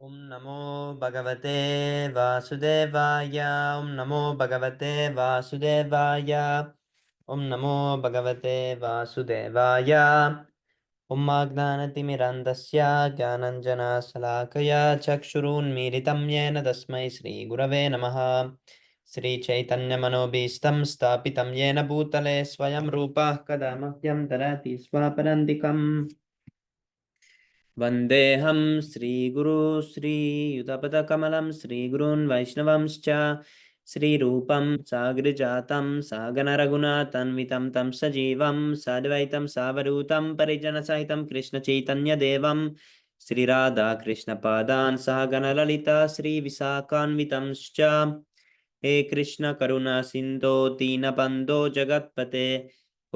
Om Namo Bhagavate Vasudevaya. Om Namo Bhagavate Vasudevaya. Om Namo Bhagavate Vasudevaya. Om Agnanatimirandasya Gyananjana Salakaya Chakshurunmilitam Yena Tasmai Shri Gurave Namaha. Shri Chaitanya Manobhistam Stapitam Yena Bhutale Swayam Rupa Kadamahyam Tarati Swaparandikam. वन्देऽहं श्रीगुरु श्रीयुतपदकमलं श्रीगुरून् वैष्णवंश्च श्रीरूपं साग्रजातं सागनरघुनाथान्वितं तं सजीवं साद्वैतं सावधूतं परिजनसहितं कृष्णचैतन्यदेवं श्रीराधाकृष्णपादान् सहगणललिता श्रीविशाखान्वितंश्च हे कृष्ण करुणा सिन्धो दीनबन्धो जगत्पते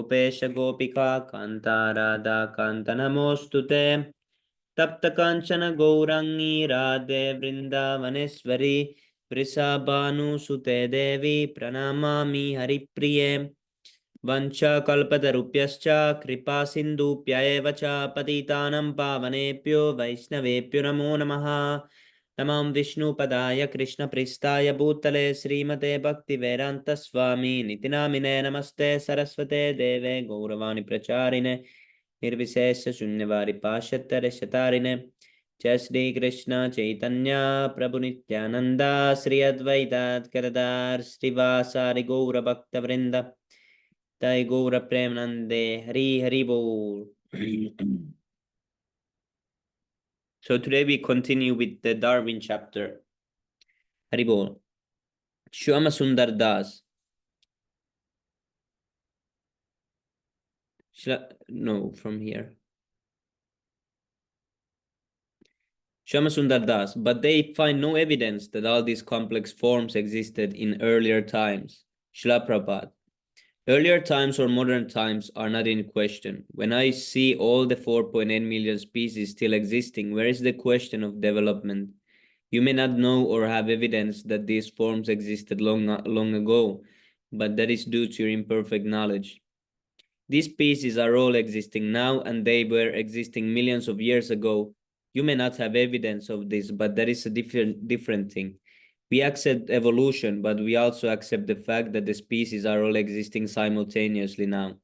उपेश गोपिका कान्ता राधा कान्त नमोऽस्तु ते तप्त कांचन गौरांगी राधे वृंदावनेश्वरी वृषभानुसुते देवी प्रणमामि हरिप्रिये वंशकल्पतरुभ्यश्च कृपा सिन्धुभ्यैव च पतितानं पावनेभ्यो वैष्णवेभ्यो नमो नमः। नमः विष्णुपदाय कृष्णप्रेष्ठाय भूतले श्रीमते भक्तिवेदान्तस्वामी निति नामिने नमस्ते सरस्वते देवे गौरवाणी प्रचारिणे निर्विशेष शून्यवारि पाश्चात्यरशतारिणे जय श्री कृष्ण चैतन्य प्रभु नित्यानंद श्री अद्वैत गदाधर श्रीवासादि गौर भक्त वृंद तय गौर प्रेमानंदे हरि हरि बोल. So today we continue with the Darwin chapter. Hari bol. Shama Sundar Das. No, from here. Shama Sundar Das, but they find no evidence that all these complex forms existed in earlier times. Srila Prabhupada. Earlier times or modern times are not in question. When I see all the 4.8 million species still existing, where is the question of development? You may not know or have evidence that these forms existed long ago, but that is due to your imperfect knowledge. These species are all existing now and they were existing millions of years ago. You may not have evidence of this, but that is a different thing. We accept evolution, but we also accept the fact that the species are all existing simultaneously now.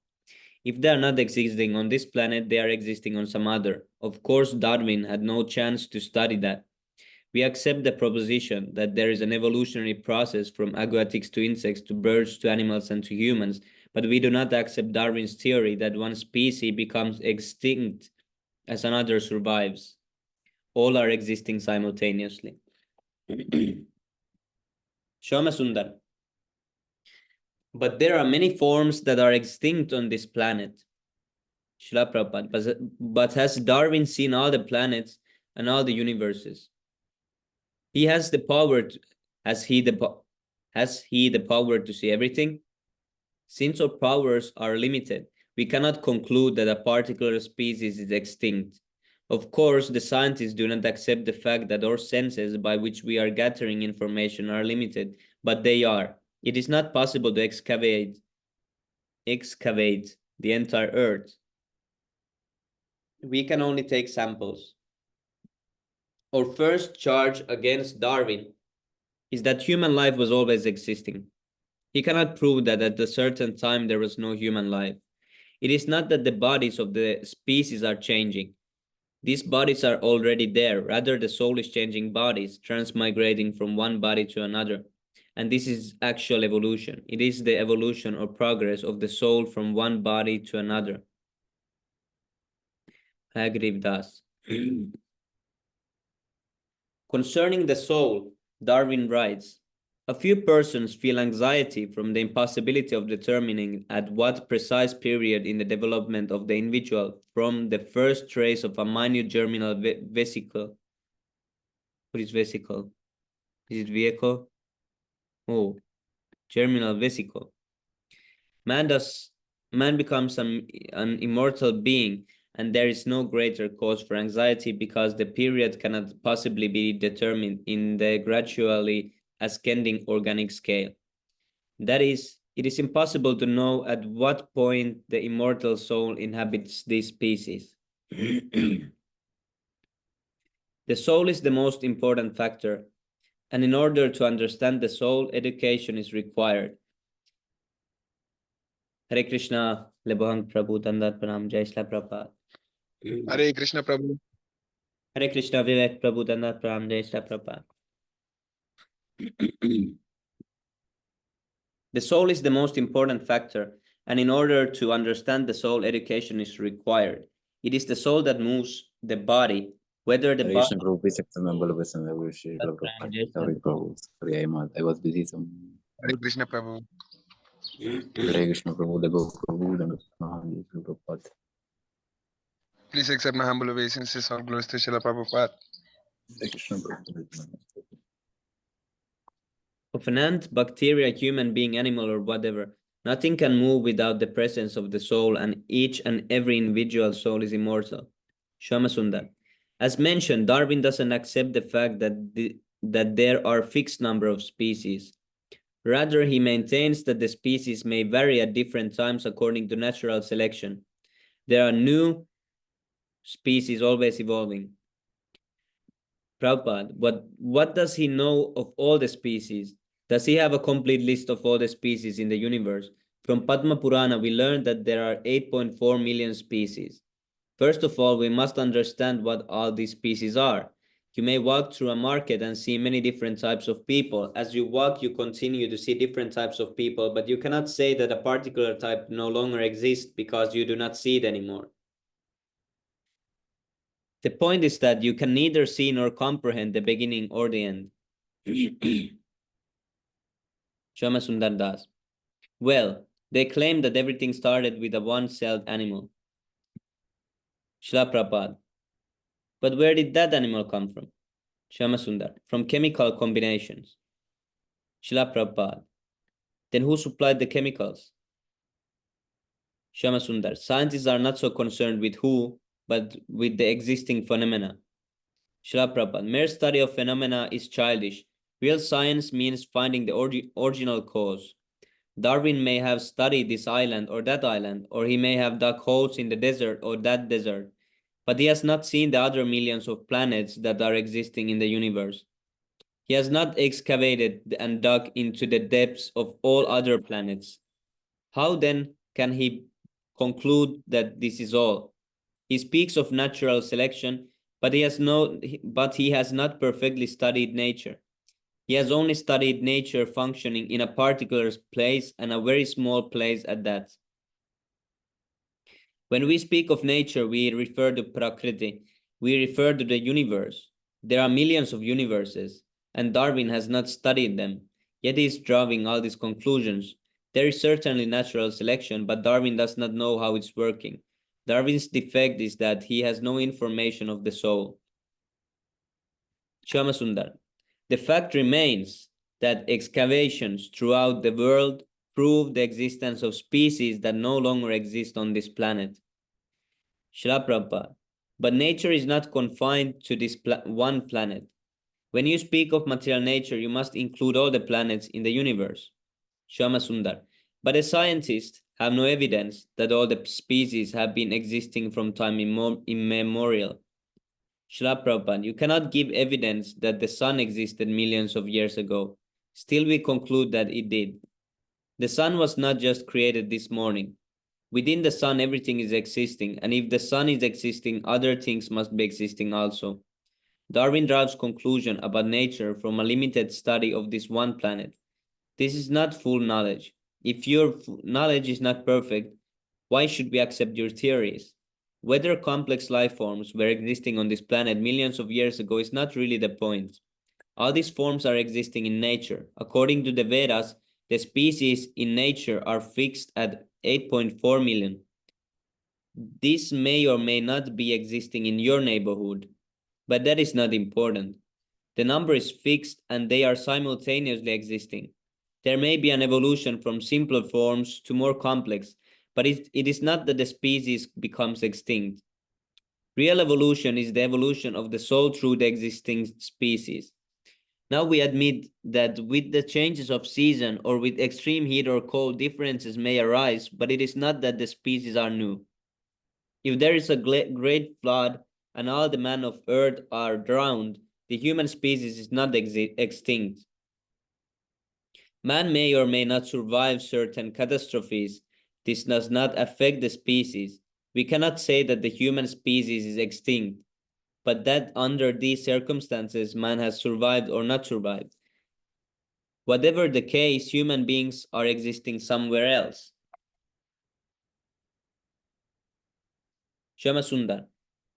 If they are not existing on this planet, they are existing on some other. Of course, Darwin had no chance to study that. We accept the proposition that there is an evolutionary process from aquatics to insects to birds to animals and to humans, but we do not accept Darwin's theory that one species becomes extinct as another survives. All are existing simultaneously. Shama Sundar. But there are many forms that are extinct on this planet. Srila Prabhupada. But has Darwin seen all the planets and all the universes? He has the power to, has he the power to see everything? Since our powers are limited, we cannot conclude that a particular species is extinct. Of course, the scientists do not accept the fact that our senses by which we are gathering information are limited, but they are. It is not possible to excavate the entire earth. We can only take samples. Our first charge against Darwin is that human life was always existing. He cannot prove that at a certain time there was no human life. It is not that the bodies of the species are changing. These bodies are already there. Rather, the soul is changing bodies, transmigrating from one body to another. And this is actual evolution. It is the evolution or progress of the soul from one body to another. I agree with us. Concerning the soul, Darwin writes, a few persons feel anxiety from the impossibility of determining at what precise period in the development of the individual from the first trace of a minute germinal vesicle. What is vesicle? Is it vehicle? Oh, germinal vesicle. Man becomes an immortal being, and there is no greater cause for anxiety because the period cannot possibly be determined in the gradually ascending organic scale. That is, it is impossible to know at what point the immortal soul inhabits this species. The soul is the most important factor, and in order to understand the soul, education is required. Hare Krishna, Lebohang Prabhu, Dandat Pranam, Jai Shri Prabhupada. Hare Krishna Prabhu. Hare Krishna, Vivek Prabhu, Dandat Pranam, Jai Shri Prabhupada. The soul is the most important factor, and in order to understand the soul, education is required. It is the soul that moves the body, whether the body. Krishna Prabhu, please accept my humble obeisance. Sorry, Prabhu. Sorry, I was busy. Hare Krishna Prabhu. Hare Krishna Prabhu, Debo Prabhu, and Prabhupada. Please accept my humble obeisances. All glories to Srila Prabhupada. Hare Krishna Prabhu. Of an ant, bacteria, human being, animal, or whatever, nothing can move without the presence of the soul, and each and every individual soul is immortal. Shama Sundar. As mentioned, Darwin doesn't accept the fact that there are fixed number of species. Rather, he maintains that the species may vary at different times according to natural selection. There are new species always evolving. Prabhupada, what does he know of all the species? Does he have a complete list of all the species in the universe? From Padma Purana, we learned that there are 8.4 million species. First of all, we must understand what all these species are. You may walk through a market and see many different types of people. As you walk, you continue to see different types of people, but you cannot say that a particular type no longer exists because you do not see it anymore. The point is that you can neither see nor comprehend the beginning or the end. Shama Sundar Das. Well, they claim that everything started with a one-celled animal. Srila Prabhupada. But where did that animal come from? Shama Sundar. From chemical combinations. Srila Prabhupada. Then who supplied the chemicals? Shama Sundar. Scientists are not so concerned with who, but with the existing phenomena. Srila Prabhupada. Mere study of phenomena is childish. Real science means finding the original cause. Darwin may have studied this island, or he may have dug holes in the desert or that desert, but he has not seen the other millions of planets that are existing in the universe. He has not excavated and dug into the depths of all other planets. How then can he conclude that this is all? He speaks of natural selection, but he has not perfectly studied nature. He has only studied nature functioning in a particular place, and a very small place at that. When we speak of nature, we refer to Prakriti. We refer to the universe. There are millions of universes, and Darwin has not studied them, yet he is drawing all these conclusions. There is certainly natural selection, but Darwin does not know how it's working. Darwin's defect is that he has no information of the soul. Shama Sundar. The fact remains that excavations throughout the world prove the existence of species that no longer exist on this planet. Srila Prabhupada. But nature is not confined to this one planet. When you speak of material nature, you must include all the planets in the universe. Shama Sundar. But the scientists have no evidence that all the species have been existing from time immemorial. Srila Prabhupada, you cannot give evidence that the sun existed millions of years ago. Still, we conclude that it did. The sun was not just created this morning. Within the sun, everything is existing, and if the sun is existing, other things must be existing also. Darwin draws conclusion about nature from a limited study of this one planet. This is not full knowledge. If your knowledge is not perfect, why should we accept your theories? Whether complex life forms were existing on this planet millions of years ago is not really the point. All these forms are existing in nature. According to the Vedas, the species in nature are fixed at 8.4 million. This may or may not be existing in your neighborhood, but that is not important. The number is fixed and they are simultaneously existing. There may be an evolution from simpler forms to more complex, but it is not that the species becomes extinct. Real evolution is the evolution of the soul through the existing species. Now we admit that with the changes of season or with extreme heat or cold, differences may arise, but it is not that the species are new. If there is a great flood, and all the men of earth are drowned, the human species is not extinct. Man may or may not survive certain catastrophes. This does not affect the species. We cannot say that the human species is extinct, but that under these circumstances man has survived or not survived. Whatever the case, human beings are existing somewhere else. Shama Sundar.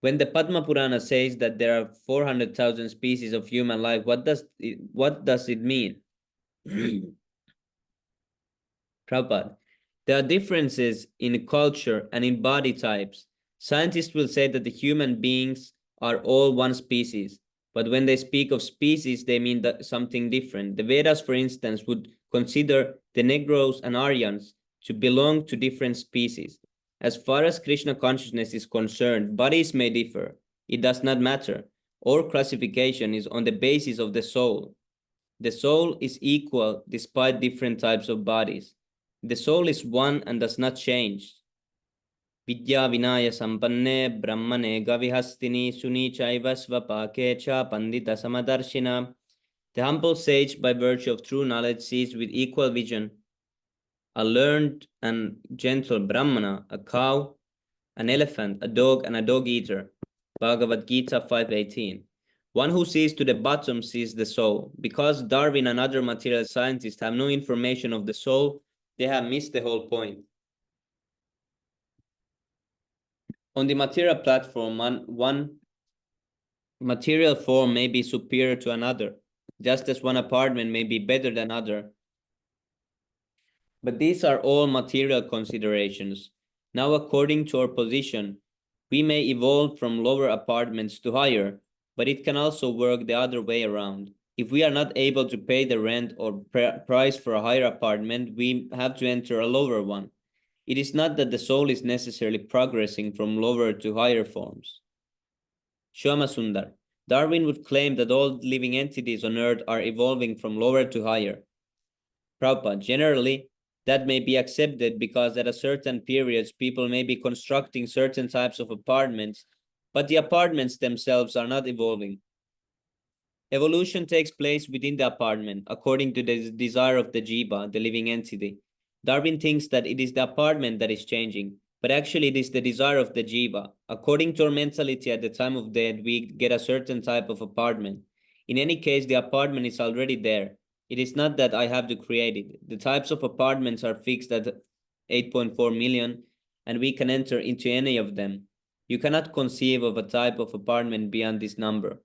When the Padma Purana says that there are 400,000 species of human life, what does it mean? Prabhupada. There are differences in culture and in body types. Scientists will say that the human beings are all one species, but when they speak of species, they mean something different. The Vedas, for instance, would consider the Negroes and Aryans to belong to different species. As far as Krishna consciousness is concerned, bodies may differ. It does not matter. Our classification is on the basis of the soul. The soul is equal despite different types of bodies. The soul is one and does not change. Vidya vinaya sampanne brahmane gavihastini suni chaiva svapake cha pandita samadarshina. The humble sage, by virtue of true knowledge, sees with equal vision a learned and gentle brahmana, a cow, an elephant, a dog, and a dog-eater. Bhagavad Gita 5:18. One who sees to the bottom sees the soul. Because Darwin and other material scientists have no information of the soul, they have missed the whole point. On the material platform, one material form may be superior to another, just as one apartment may be better than another. But these are all material considerations. Now, according to our position, we may evolve from lower apartments to higher, but it can also work the other way around. If we are not able to pay the rent or price for a higher apartment, we have to enter a lower one. It is not that the soul is necessarily progressing from lower to higher forms. Shama Sundar. Darwin would claim that all living entities on Earth are evolving from lower to higher. Prabhupada. Generally, that may be accepted because at a certain periods, people may be constructing certain types of apartments, but the apartments themselves are not evolving. Evolution takes place within the apartment, according to the desire of the jiva, the living entity. Darwin thinks that it is the apartment that is changing, but actually it is the desire of the jiva. According to our mentality at the time of death, we get a certain type of apartment. In any case, the apartment is already there. It is not that I have to create it. The types of apartments are fixed at 8.4 million, and we can enter into any of them. You cannot conceive of a type of apartment beyond this number.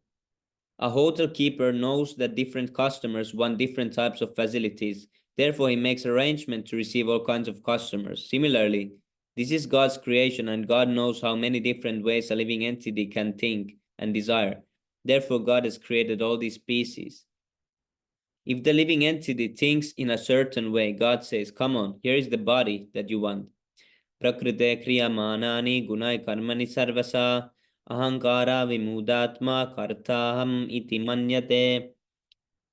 A hotel keeper knows that different customers want different types of facilities. Therefore, he makes arrangements to receive all kinds of customers. Similarly, this is God's creation, and God knows how many different ways a living entity can think and desire. Therefore, God has created all these species. If the living entity thinks in a certain way, God says, come on, here is the body that you want. Prakrite kriyamanani gunai karmani sarvasa ahankara vimudatma kartaham iti manyate.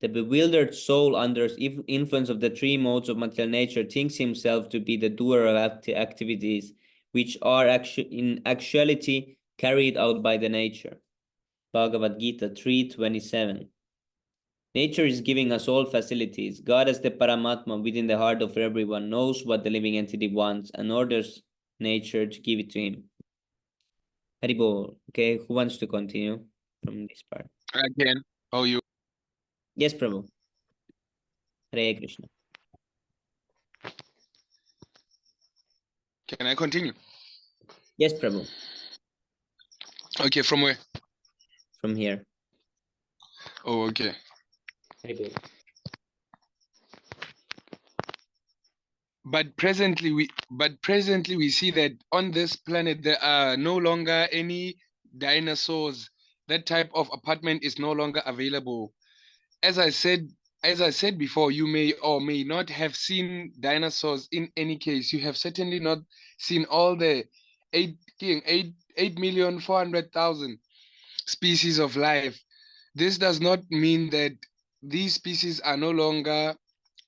The bewildered soul under influence of the three modes of material nature thinks himself to be the doer of activities which are in actuality carried out by the nature. Bhagavad Gita 3:27. Nature is giving us all facilities. God, as the Paramatma within the heart of everyone, knows what the living entity wants and orders nature to give it to him. Haribol. Okay, who wants to continue from this part? Again, oh, you. Yes, Prabhu. Hare Krishna. Can I continue? Yes, Prabhu. Okay, from where? From here. Oh, okay. Haribol. But presently we see that on this planet there are no longer any dinosaurs. That type of apartment is no longer available. As I said before, you may or may not have seen dinosaurs in any case. You have certainly not seen all the 8,400,000 species of life. This does not mean that these species are no longer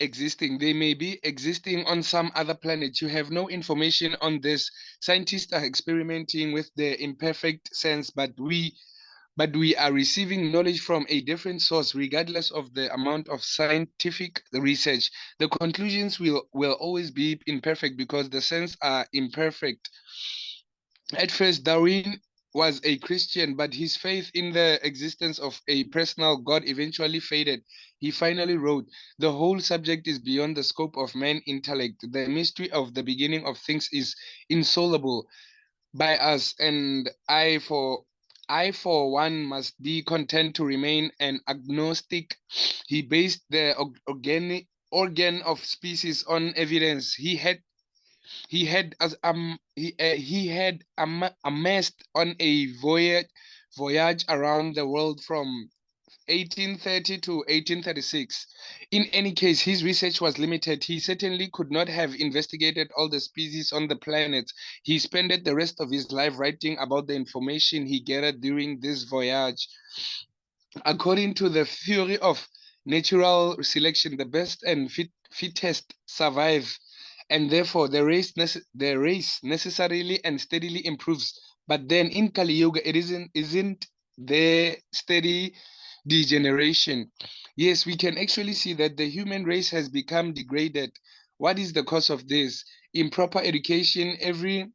existing. They may be existing on some other planet. You have no information on this. Scientists are experimenting with the imperfect sense, but we are receiving knowledge from a different source regardless of the amount of scientific research. The conclusions will always be imperfect because the sense are imperfect. At first, Darwin was a Christian, but his faith in the existence of a personal God eventually faded. He finally wrote, "The whole subject is beyond the scope of man's intellect. The mystery of the beginning of things is insoluble by us, and I for one must be content to remain an agnostic." He based the organ of species on evidence he had amassed on a voyage around the world from 1830 to 1836. In any case, his research was limited. He certainly could not have investigated all the species on the planet. He spent the rest of his life writing about the information he gathered during this voyage. According to the theory of natural selection, the best and fittest survive, and therefore the race necessarily and steadily improves. But then in Kali Yuga, it isn't the steady degeneration. Yes, we can actually see that the human race has become degraded. What is the cause of this? Improper education. Every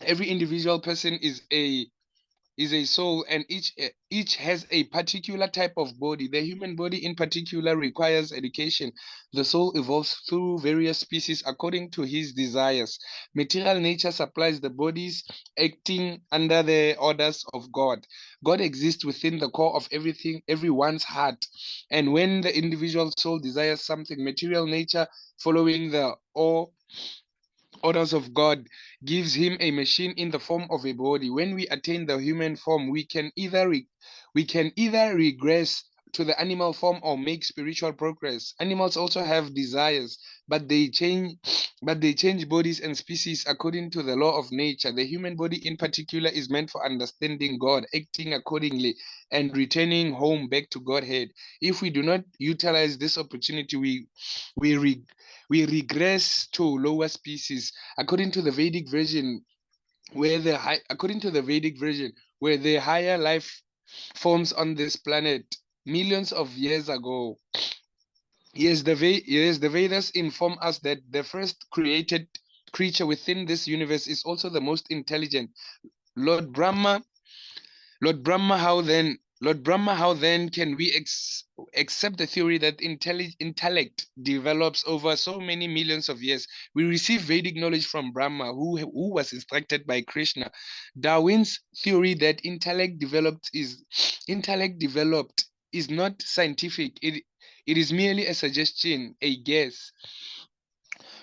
individual person is a soul, and each has a particular type of body. The human body in particular requires education. The soul evolves through various species according to his desires. Material nature supplies the bodies, acting under the orders of God. God exists within the core of everyone's heart, and when the individual soul desires something, material nature, following the orders of God, gives him a machine in the form of a body. When we attain the human form, we can either regress to the animal form or make spiritual progress. Animals also have desires, but they change bodies and species according to the law of nature. The human body in particular is meant for understanding God, acting accordingly, and returning home back to Godhead. If we do not utilize this opportunity, we regress to lower species. According to the Vedic version, where the higher life forms on this planet millions of years ago. Yes, the Vedas inform us that the first created creature within this universe is also the most intelligent. Lord Brahma Lord Brahma, how then can we accept the theory that intellect develops over so many millions of years? We receive Vedic knowledge from Brahma, who was instructed by Krishna. Darwin's theory that intellect developed is not scientific. It is merely a suggestion, a guess.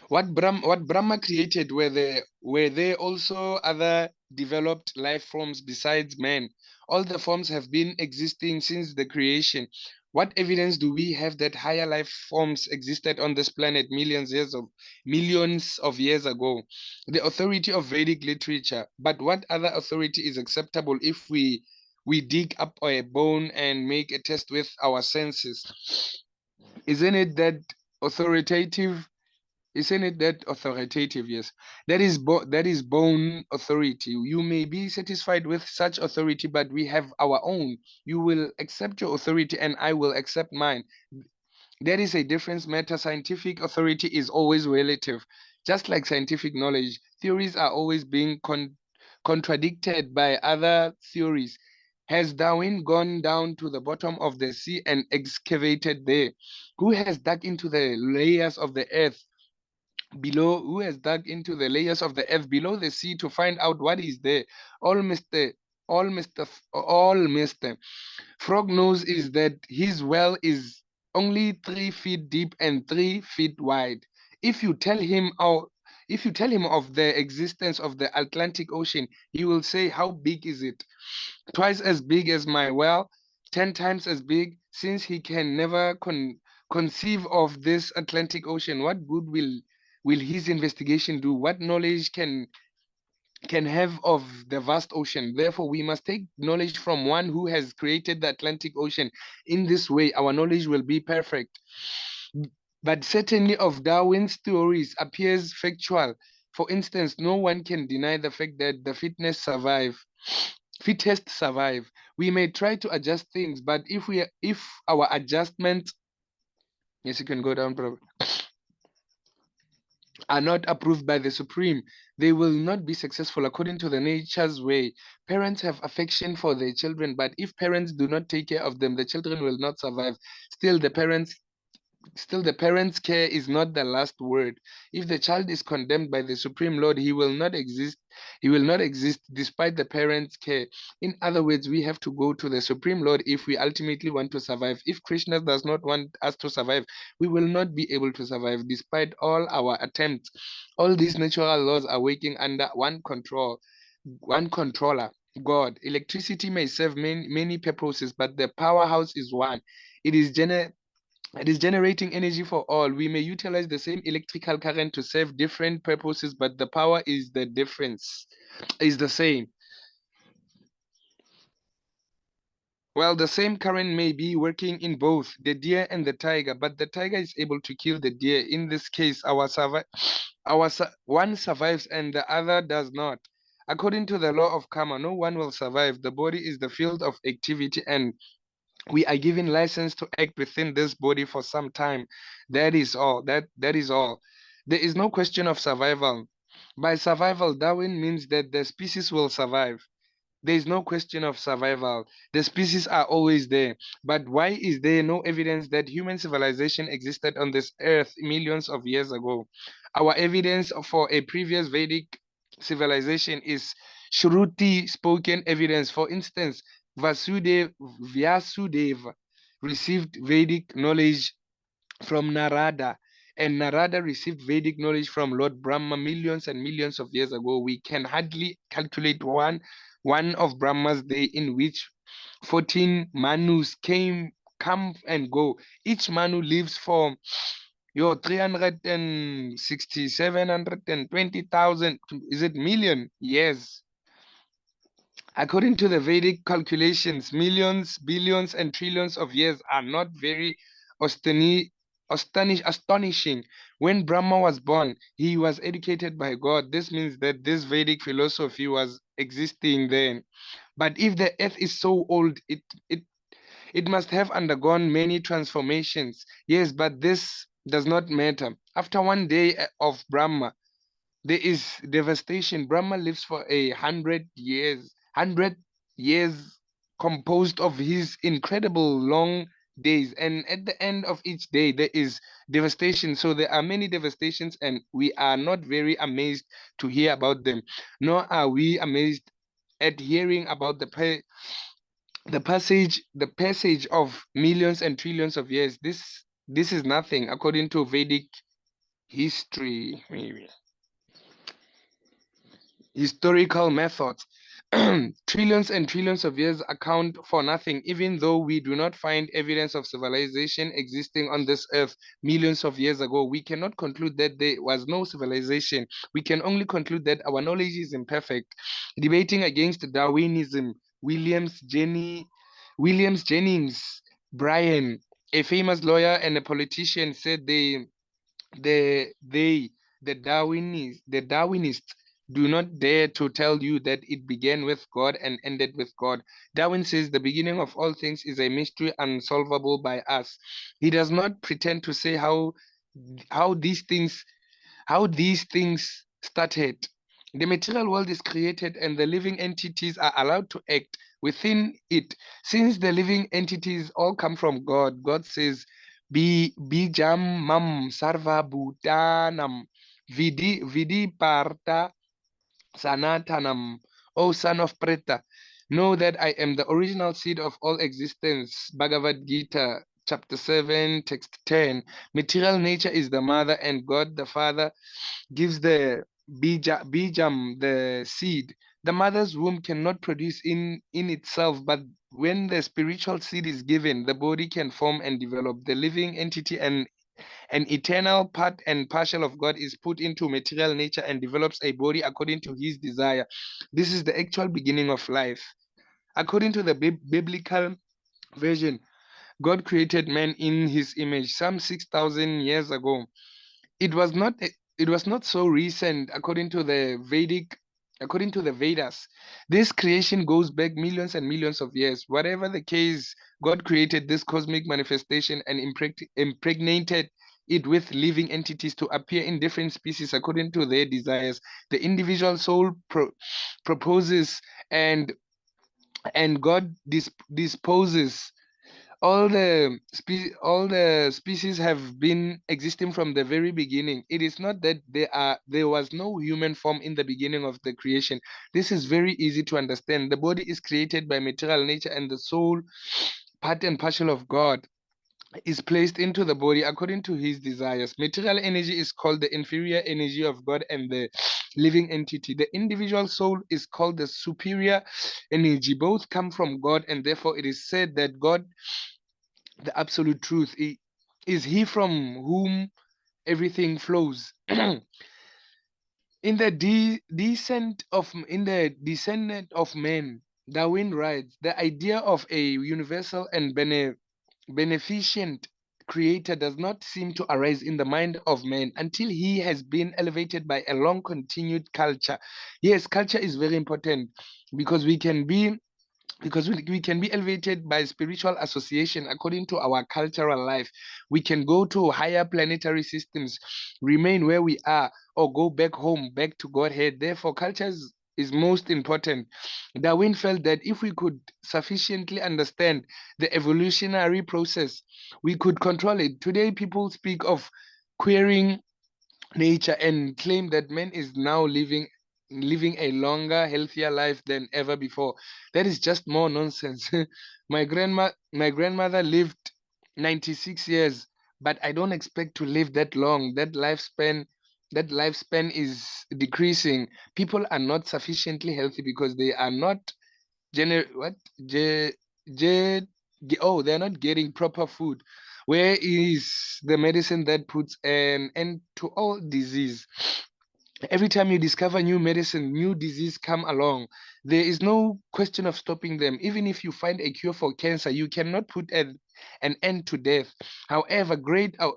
What Brahma created were there also other developed life forms besides man? All the forms have been existing since the creation. What evidence do we have that higher life forms existed on this planet millions of years ago? The authority of Vedic literature. But what other authority is acceptable if we dig up a bone and make a test with our senses? Isn't it that authoritative? Isn't it that authoritative? Yes, that is bone authority. You may be satisfied with such authority, but we have our own. You will accept your authority, and I will accept mine. There is a difference matter. Scientific authority is always relative. Just like scientific knowledge, theories are always being contradicted by other theories. Has Darwin gone down to the bottom of the sea and excavated there? Who has dug into the layers of the earth below? Who has dug into the layers of the earth below the sea to find out what is there? All Mr. Frog knows is that his well is only 3 feet deep and 3 feet wide. If you tell him of the existence of the Atlantic Ocean, he will say, "How big is it?" "Twice as big as my well, 10 times as big." Since he can never conceive of this Atlantic Ocean, what good will his investigation do? What knowledge can have of the vast ocean? Therefore, we must take knowledge from one who has created the Atlantic Ocean. In this way, our knowledge will be perfect. But certainly of Darwin's theories appears factual. For instance, no one can deny the fact that the fittest survive. We may try to adjust things, but if our adjustments, yes, you can go down, bro, are not approved by the Supreme, they will not be successful according to the nature's way. Parents have affection for their children, but if parents do not take care of them, the children will not survive. Still, the parent's care is not the last word. If the child is condemned by the Supreme Lord, he will not exist. He will not exist despite the parent's care. In other words, we have to go to the Supreme Lord if we ultimately want to survive. If Krishna does not want us to survive, we will not be able to survive despite all our attempts. All these natural laws are working under one controller, God. Electricity may serve many purposes, but the powerhouse is one. It is generating energy for all. We may utilize the same electrical current to serve different purposes, but the power is the same. Well, the same current may be working in both the deer and the tiger, but the tiger is able to kill the deer. In this case, one survives and the other does not. According to the law of karma, no one will survive. The body is the field of activity, and we are given license to act within this body for some time. That is all. That is all. There is no question of survival. By survival, Darwin means that the species will survive. There is no question of survival. The species are always there. But why is there no evidence that human civilization existed on this earth millions of years ago? Our evidence for a previous Vedic civilization is Shruti spoken evidence. For instance, Vyasudeva received Vedic knowledge from Narada, and Narada received Vedic knowledge from Lord Brahma millions and millions of years ago. We can hardly calculate one of Brahma's day in which 14 Manus come and go. Each Manu lives for 360,720,000, is it million years? According to the Vedic calculations, millions, billions, and trillions of years are not very astonishing. When Brahma was born, he was educated by God. This means that this Vedic philosophy was existing then. But if the earth is so old, it must have undergone many transformations. Yes, but this does not matter. After one day of Brahma, there is devastation. Brahma lives for 100 years, 100 years composed of his incredible long days. And at the end of each day, there is devastation. So there are many devastations, and we are not very amazed to hear about them, nor are we amazed at hearing about the passage of millions and trillions of years. This is nothing according to Vedic history, maybe historical methods. Trillions and trillions of years account for nothing, even though we do not find evidence of civilization existing on this earth millions of years ago. We cannot conclude that there was no civilization. We can only conclude that our knowledge is imperfect. Debating against Darwinism, Williams Jennings Bryan, a famous lawyer and a politician, said the they the Darwinists do not dare to tell you that it began with God and ended with God. Darwin says the beginning of all things is a mystery unsolvable by us. He does not pretend to say how these things how these things started. The material world is created and the living entities are allowed to act within it. Since the living entities all come from God, God says, Bijam mam sarva bhutanam vidi parta sanatanam. O son of Preta, know that I am the original seed of all existence. Bhagavad Gita, chapter 7, text 10. Material nature is the mother, and God the Father gives the bijam, the seed. The mother's womb cannot produce in itself, but when the spiritual seed is given, the body can form and develop. The living entity and an eternal part and partial of God is put into material nature and develops a body according to his desire. This is the actual beginning of life. According to the biblical version, God created man in his image some 6,000 years ago. It was not so recent according to the Vedas. This creation goes back millions and millions of years. Whatever the case, God created this cosmic manifestation and impregnated it with living entities to appear in different species according to their desires. The individual soul proposes, and God disposes. All the species have been existing from the very beginning. It is not that there was no human form in the beginning of the creation. This is very easy to understand. The body is created by material nature, and the soul, part and parcel of God, is placed into the body according to his desires. Material energy is called the inferior energy of God and the living entity. The individual soul is called the superior energy. Both come from God, and therefore it is said that God, the absolute truth, is he from whom everything flows. In the descendant of man, Darwin writes, the idea of a universal and beneficent creator does not seem to arise in the mind of man until he has been elevated by a long continued culture. Yes, culture is very important because we can be elevated by spiritual association according to our cultural life. We can go to higher planetary systems, remain where we are, or go back home, back to Godhead. Therefore, culture is most important. Darwin felt that if we could sufficiently understand the evolutionary process, we could control it. Today, people speak of queering nature and claim that man is now living a longer, healthier life than ever before. That is just more nonsense. My grandmother lived 96 years, but I don't expect to live that long. That lifespan is decreasing. People are not sufficiently healthy because they are not gener what ge, ge, oh, they're not getting proper food. Where is the medicine that puts an end to all disease? Every time you discover new medicine, new disease come along. There is no question of stopping them. Even if you find a cure for cancer, you cannot put an end to death. However great our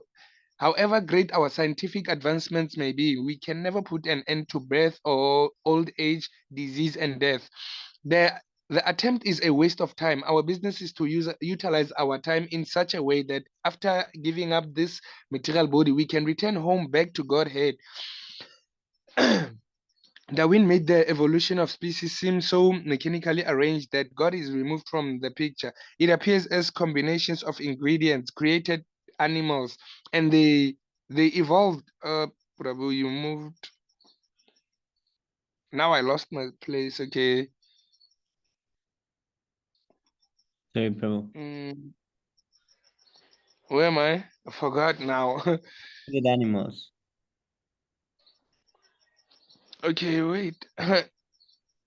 However great our scientific advancements may be, we can never put an end to birth or old age, disease, and death. The, the attempt is a waste of time. Our business is to utilize our time in such a way that after giving up this material body, we can return home back to Godhead. Darwin made the evolution of species seem so mechanically arranged that God is removed from the picture. It appears as combinations of ingredients created animals, and they evolved. Prabhu, you moved. Now I lost my place. Okay. Sorry, Prabhu. Where am I? I forgot now. With animals. Okay, wait. Where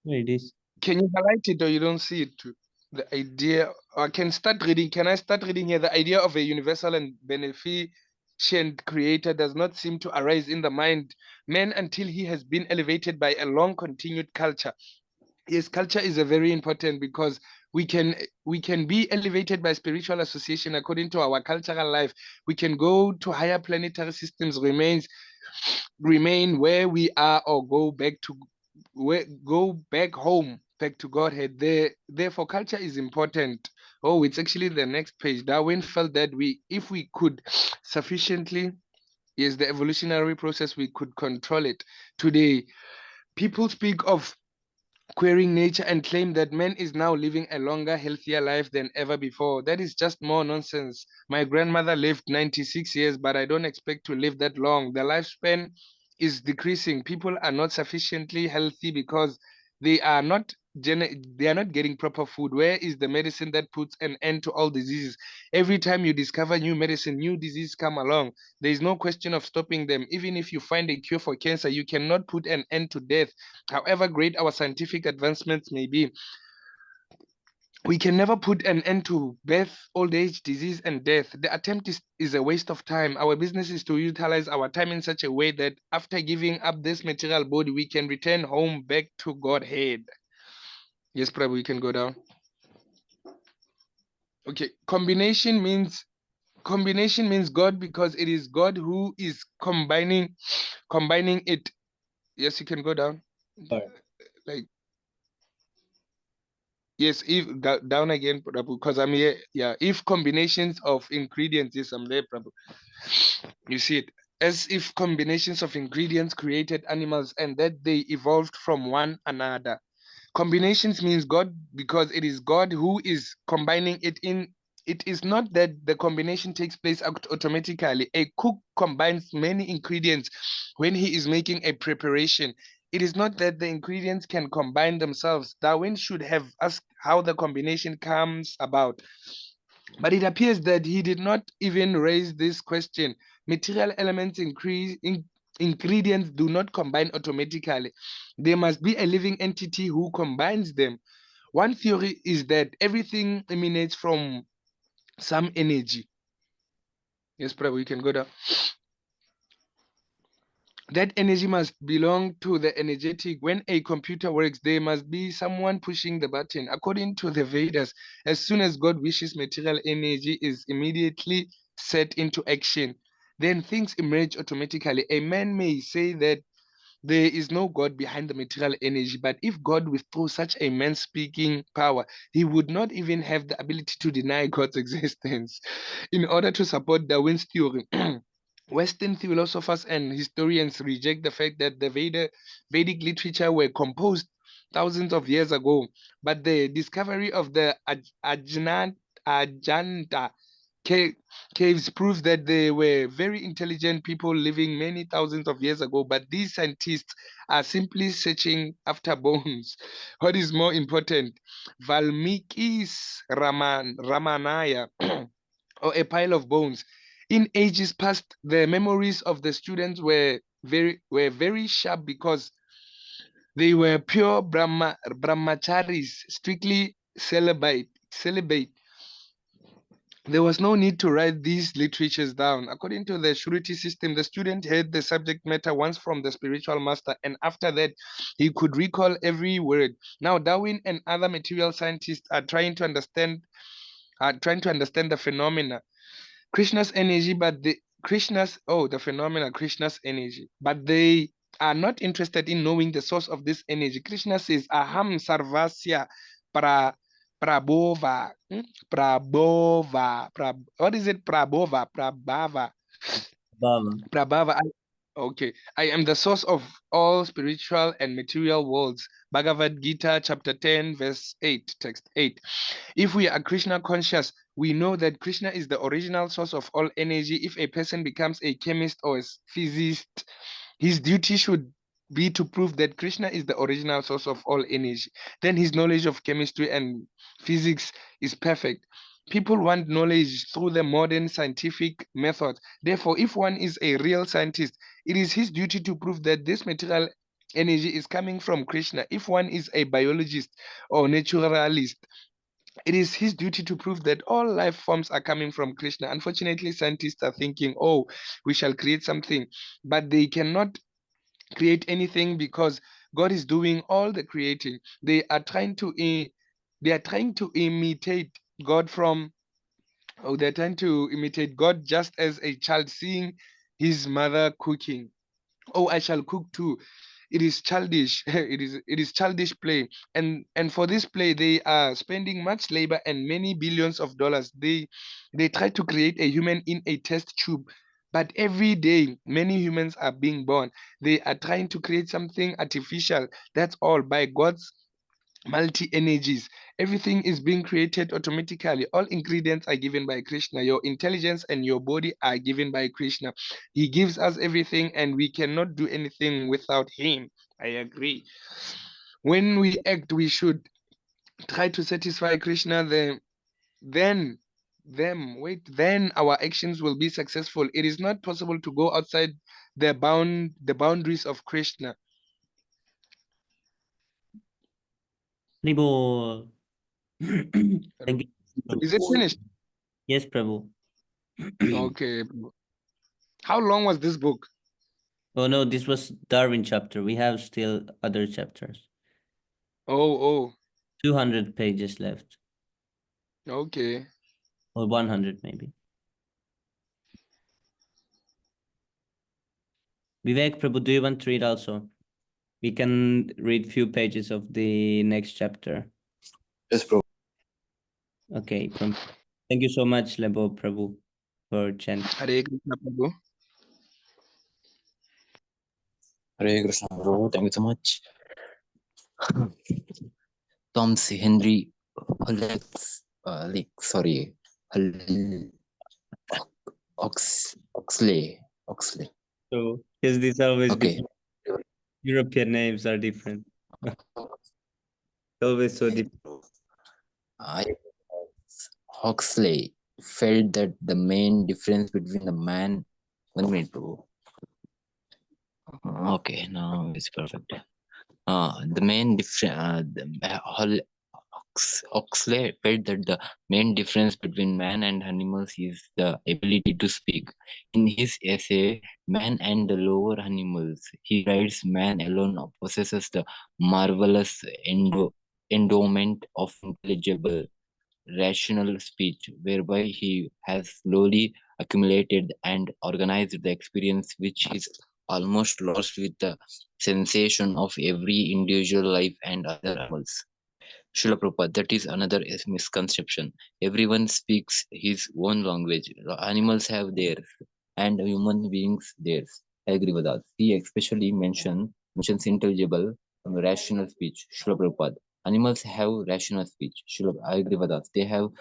it is? Can you highlight it or you don't see it too? The idea, I can start reading. Can I start reading here? The idea of a universal and beneficent creator does not seem to arise in the mind man until he has been elevated by a long continued culture. Yes, culture is a very important because we can be elevated by spiritual association according to our cultural life. We can go to higher planetary systems, remain where we are, or go back home, back to Godhead. Therefore, culture is important. Oh, it's actually the next page. Darwin felt that if we could sufficiently, yes, the evolutionary process, we could control it. Today, people speak of querying nature and claim that man is now living a longer, healthier life than ever before. That is just more nonsense. My grandmother lived 96 years, but I don't expect to live that long. The lifespan is decreasing. People are not sufficiently healthy because they are not they are not getting proper food. Where is the medicine that puts an end to all diseases? Every time you discover new medicine, new disease come along. There is no question of stopping them. Even if you find a cure for cancer, you cannot put an end to death. However great our scientific advancements may be, we can never put an end to birth, old age, disease, and death. The attempt is a waste of time. Our business is to utilize our time in such a way that after giving up this material body, we can return home back to Godhead. Yes, Prabhu, you can go down. Okay, combination means God because it is God who is combining it. Yes, you can go down. Alright. Like yes, if down again, Prabhu, because I'm here. Yeah, if combinations of ingredients, yes, I'm there, Prabhu. You see it as if combinations of ingredients created animals and that they evolved from one another. Combinations means God because it is God who is combining it in. It is not that the combination takes place automatically. A cook combines many ingredients when he is making a preparation. It is not that the ingredients can combine themselves. Darwin should have asked how the combination comes about. But it appears that he did not even raise this question. Material elements ingredients do not combine automatically. There must be a living entity who combines them. One theory is that everything emanates from some energy. Yes, Prabhu, you can go down. That energy must belong to the energetic. When a computer works, there must be someone pushing the button. According to the Vedas, as soon as God wishes, material energy is immediately set into action. Then things emerge automatically. A man may say that there is no God behind the material energy, but if God withdrew such a man's speaking power, he would not even have the ability to deny God's existence. In order to support Darwin's theory, Western philosophers and historians reject the fact that the Vedic literature were composed thousands of years ago, but the discovery of the Ajanta caves proves that they were very intelligent people living many thousands of years ago, but these scientists are simply searching after bones. What is more important, Valmiki's Ramanaya, or a pile of bones. In ages past, the memories of the students were very sharp because they were pure brahmacharis, strictly celibate. There was no need to write these literatures down. According to the Shruti system, the student heard the subject matter once from the spiritual master, and after that, he could recall every word. Now, Darwin and other material scientists are trying to understand the phenomena Krishna's energy, but the phenomena Krishna's energy, but they are not interested in knowing the source of this energy. Krishna says, Aham Sarvasya pra Prabhova. What is it? Baba. Prabhava. Okay. I am the source of all spiritual and material worlds. Bhagavad Gita, chapter 10, verse 8, text 8. If we are Krishna conscious, we know that Krishna is the original source of all energy. If a person becomes a chemist or a physicist, his duty should be to prove that Krishna is the original source of all energy. Then his knowledge of chemistry and physics is perfect. People want knowledge through the modern scientific method. Therefore, if one is a real scientist, it is his duty to prove that this material energy is coming from Krishna. If one is a biologist or naturalist, it is his duty to prove that all life forms are coming from Krishna. Unfortunately, scientists are thinking, oh, we shall create something, but they cannot create anything because God is doing all the creating. They are trying to imitate God they're trying to imitate God just as a child seeing his mother cooking. Oh, I shall cook too. It is childish. It is childish play. And for this play, they are spending much labor and many billions of dollars. They try to create a human in a test tube. But every day, many humans are being born. They are trying to create something artificial. That's all by God's multi energies. Everything is being created automatically. All ingredients are given by Krishna. Your intelligence and your body are given by Krishna. He gives us everything, and we cannot do anything without him. I agree. When we act, we should try to satisfy Krishna. Then our actions will be successful. It is not possible to go outside the boundaries of Krishna. Prabhu. Thank you. Is it finished? Yes, Prabhu. Okay. How long was this book? Oh no, this was Darwin chapter. We have still other chapters. Oh, 200 pages left. okay. or 100 maybe. Vivek Prabhu, do you want to read also? We can read few pages of the next chapter. Yes, Prabhu. Okay. Thank you so much, Lebo Prabhu, for chanting. Hare Krishna Prabhu. Hare Krishna, Prabhu. Thank you so much. Tom's Henry Oxley. So, because these are always Okay. different. European names are different. Always so different. Huxley felt that the main difference between the man. 1 minute, Prabhu. Okay, now it's perfect. The main difference. Huxley felt that the main difference between man and animals is the ability to speak. In his essay, Man and the Lower Animals, he writes man alone possesses the marvelous endowment of intelligible, rational speech, whereby he has slowly accumulated and organized the experience which is almost lost with the sensation of every individual life and other animals. Srila Prabhupada, that is another misconception. Everyone speaks his own language. Animals have theirs, and human beings theirs. I agree with that. He especially mentions intelligible, rational speech. Srila Prabhupada. Animals have rational speech. Srila, I agree with that. They have,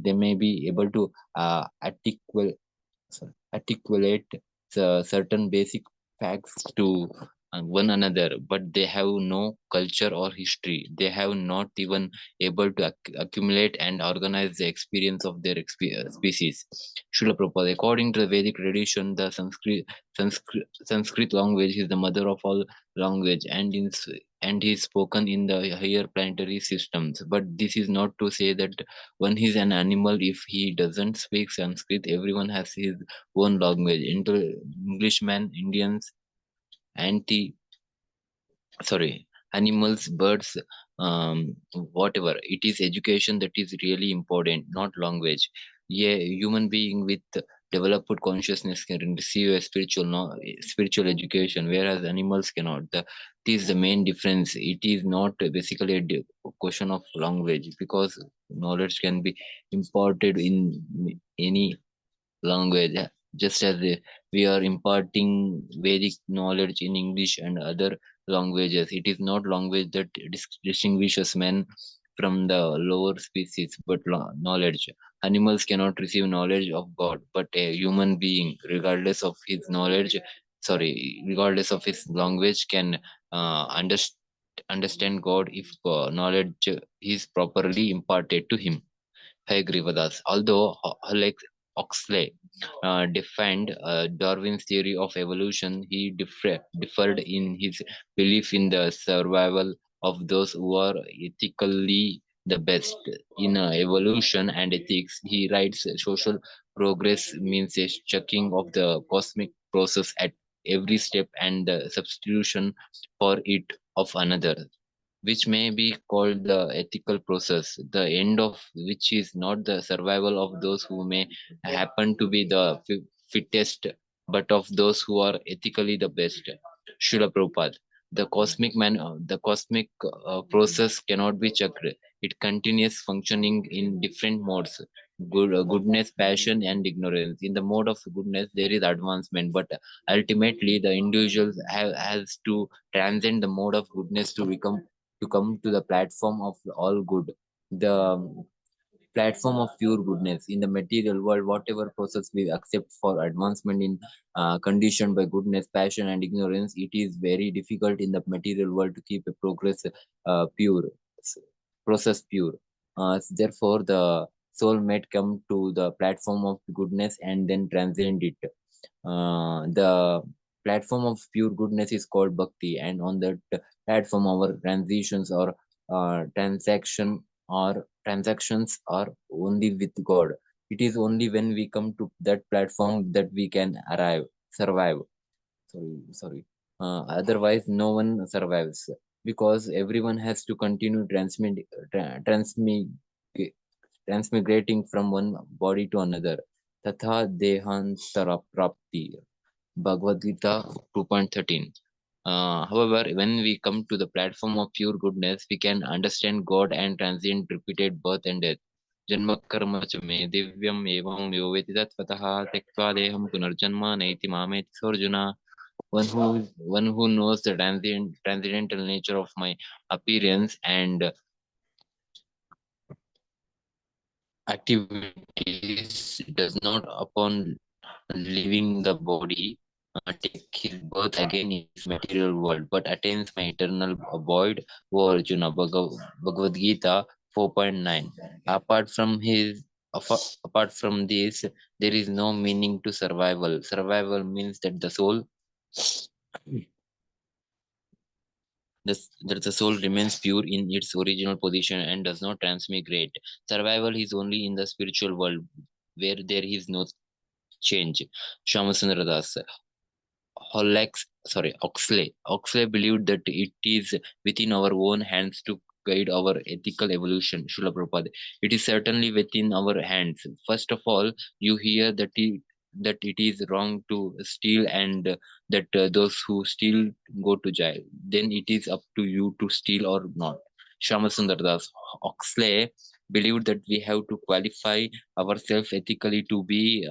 they may be able to articulate certain basic facts to one another, but they have no culture or history. They have not even able to accumulate and organize the experience of their species. Srila Prabhupada, according to the Vedic tradition, the Sanskrit language is the mother of all language, and is spoken in the higher planetary systems. But this is not to say that one is an animal if he doesn't speak Sanskrit. Everyone has his own language. Englishmen, Indians, anti animals, birds, whatever. It is education that is really important, not language. Yeah, human being with developed consciousness can receive a spiritual education, whereas animals cannot. It is the main difference. It is not basically a question of language, because knowledge can be imparted in any language, just as we are imparting Vedic knowledge in English and other languages. It is not language that distinguishes men from the lower species, but knowledge. Animals cannot receive knowledge of God, but a human being, regardless of his language, can understand God if knowledge is properly imparted to him. I agree with us. Although Alex Oxley defined Darwin's theory of evolution, he differed in his belief in the survival of those who are ethically the best. In evolution and ethics, he writes social progress means a checking of the cosmic process at every step and the substitution for it of another, which may be called the ethical process, the end of which is not the survival of those who may happen to be the fittest, but of those who are ethically the best. Srila Prabhupada. The cosmic process cannot be checked. It continues functioning in different modes: goodness, passion, and ignorance. In the mode of goodness, there is advancement, but ultimately, the individual has to transcend the mode of goodness to come to the platform of all good, the platform of pure goodness. In the material world, whatever process we accept for advancement in conditioned by goodness, passion, and ignorance, it is very difficult in the material world to keep a pure process pure. Therefore, the soul might come to the platform of goodness and then transcend it. The platform of pure goodness is called bhakti, and on that platform, our transitions or transactions are only with God. It is only when we come to that platform that we can survive. Otherwise, no one survives, because everyone has to continue transmigrating from one body to another. Tatha Dehantara Prapti. Bhagavad Gita 2.13. However, when we come to the platform of pure goodness, we can understand God and transcend repeated birth and death. Janma karma cha me divyam evam yo veti tattvatah tektva deham punarjanma naiti mameti sorjuna. One who knows the transcendental nature of my appearance and activities does not upon leaving the body take his birth again in this material world, but attains my eternal abode. O Arjuna, Bhagavad Gita 4.9. Apart from this, there is no meaning to survival. Survival means that the soul remains pure in its original position and does not transmigrate. Survival is only in the spiritual world where there is no change. Shamasundara Das. Oxley believed that it is within our own hands to guide our ethical evolution. Srila Prabhupada. It is certainly within our hands. First of all, you hear that it is wrong to steal and that those who steal go to jail. Then it is up to you to steal or not. Shamasundar Das. Oxley believed that we have to qualify ourselves ethically to be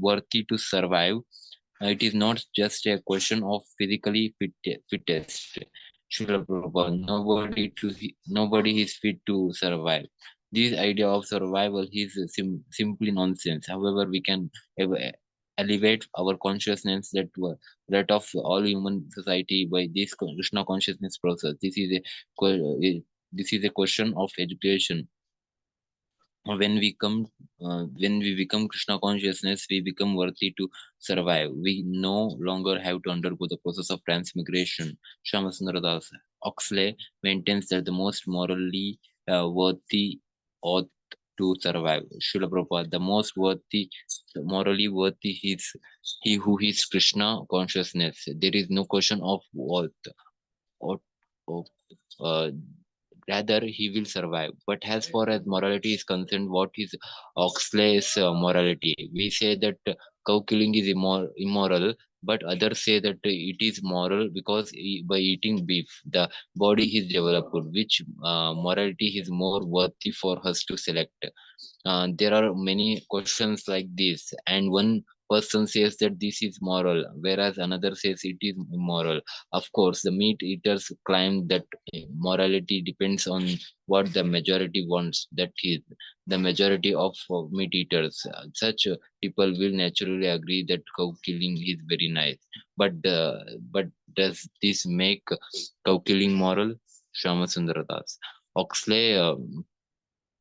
worthy to survive. It is not just a question of physically fittest. Srila Prabhupada, nobody is fit to survive. This idea of survival is simply nonsense. However, we can elevate our consciousness that of all human society by this Krishna consciousness process. This is a question of education. When we become Krishna consciousness, we become worthy to survive. We no longer have to undergo the process of transmigration. Shamasundara Das. Oxley maintains that the most morally worthy ought to survive. Srila Prabhupada, the most morally worthy is he who is Krishna consciousness. There is no question of worth or, or uh, rather he will survive. But as far as morality is concerned, what is Oxley's morality? We say that cow killing is immoral, but others say that it is moral because by eating beef, the body is developed, which morality is more worthy for us to select. There are many questions like this, and one person says that this is moral, whereas another says it is immoral. Of course, the meat eaters claim that morality depends on what the majority wants. That is, the majority of meat eaters. Such people will naturally agree that cow killing is very nice. But does this make cow killing moral? Shamasundara Das. Oxley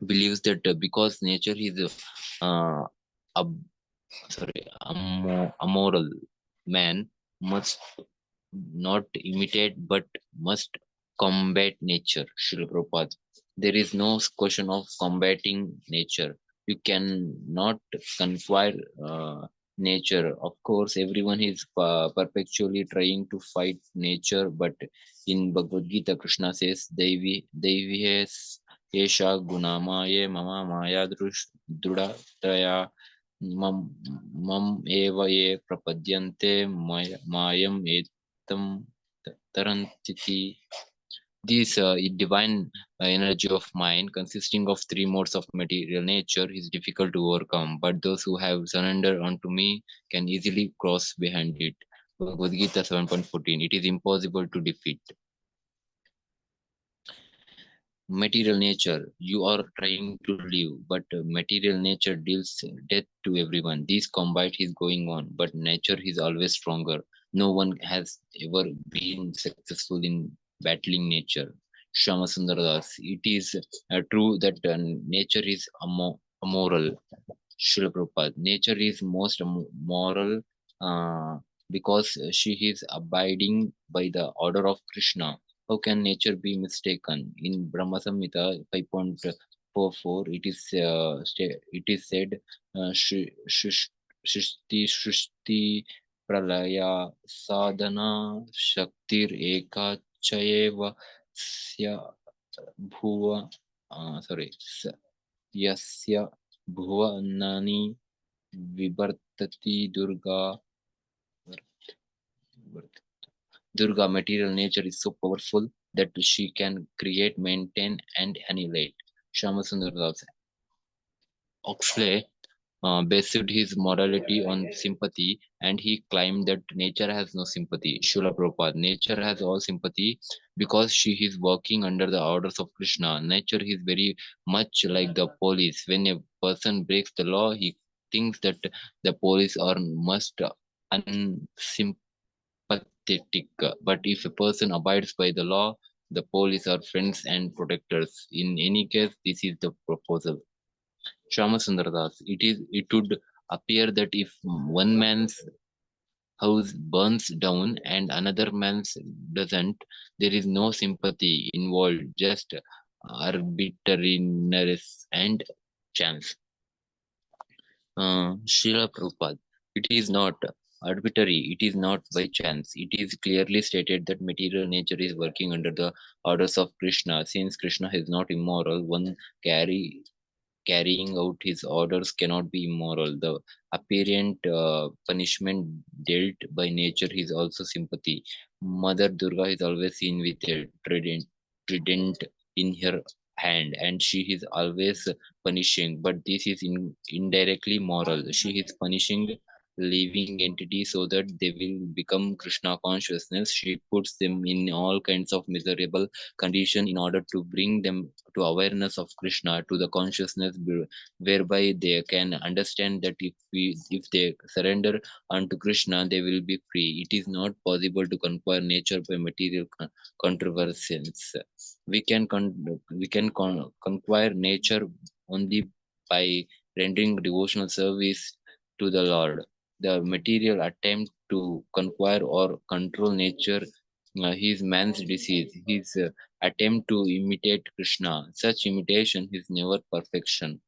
believes that because nature is uh, ab- amoral, man must not imitate but must combat nature. Srila Prabhupada. There is no question of combating nature. You cannot confine nature. Of course, everyone is perpetually trying to fight nature, but in Bhagavad Gita, Krishna says, Devi Esha Gunamaye Mama Maya Druda मम मम एव ये प्रपद्यन्ते मायम एतम तरन्ति. This divine energy of mind, consisting of three modes of material nature, is difficult to overcome, but those who have surrendered unto me can easily cross behind it. Bhagavad Gita 7.14. It is impossible to defeat. Material nature, you are trying to live, but material nature deals death to everyone. This combat is going on, but nature is always stronger. No one has ever been successful in battling nature. Shamasundara Das. It is true that nature is amoral. Srila Prabhupada. Nature is most moral uh, because she is abiding by the order of Krishna. How can nature be mistaken? In Brahma Samhita 5.44, it is said, Shrishti Pralaya Sadhana Shaktir Eka Chayeva Sya Bhuva. Sorry. यस्य भुवनानि विवर्तति Durga, material nature is so powerful that she can create, maintain, and annihilate. Shamasundar Das. Oxley based his morality on sympathy, and he claimed that nature has no sympathy. Srila Prabhupada, nature has all sympathy because she is working under the orders of Krishna. Nature is very much like the police. When a person breaks the law, he thinks that the police are must unsympathetic. But if a person abides by the law, the police are friends and protectors. In any case, this is the proposal. Shamasundar Das, it would appear that if one man's house burns down and another man's doesn't, there is no sympathy involved, just arbitrariness and chance. Srila Prabhupada, it is not arbitrary, it is not by chance. It is clearly stated that material nature is working under the orders of Krishna. Since Krishna is not immoral, one carrying out his orders cannot be immoral. The apparent punishment dealt by nature is also sympathy. Mother Durga is always seen with a trident in her hand, and she is always punishing. But this is indirectly moral. She is punishing living entities so that they will become Krishna consciousness. She puts them in all kinds of miserable condition in order to bring them to awareness of Krishna, to the consciousness, whereby they can understand that if they surrender unto Krishna, they will be free. It is not possible to conquer nature by material controversies. We can conquer nature only by rendering devotional service to the Lord. The material attempt to conquer or control nature is man's disease. His attempt to imitate Krishna. Such imitation is never perfection.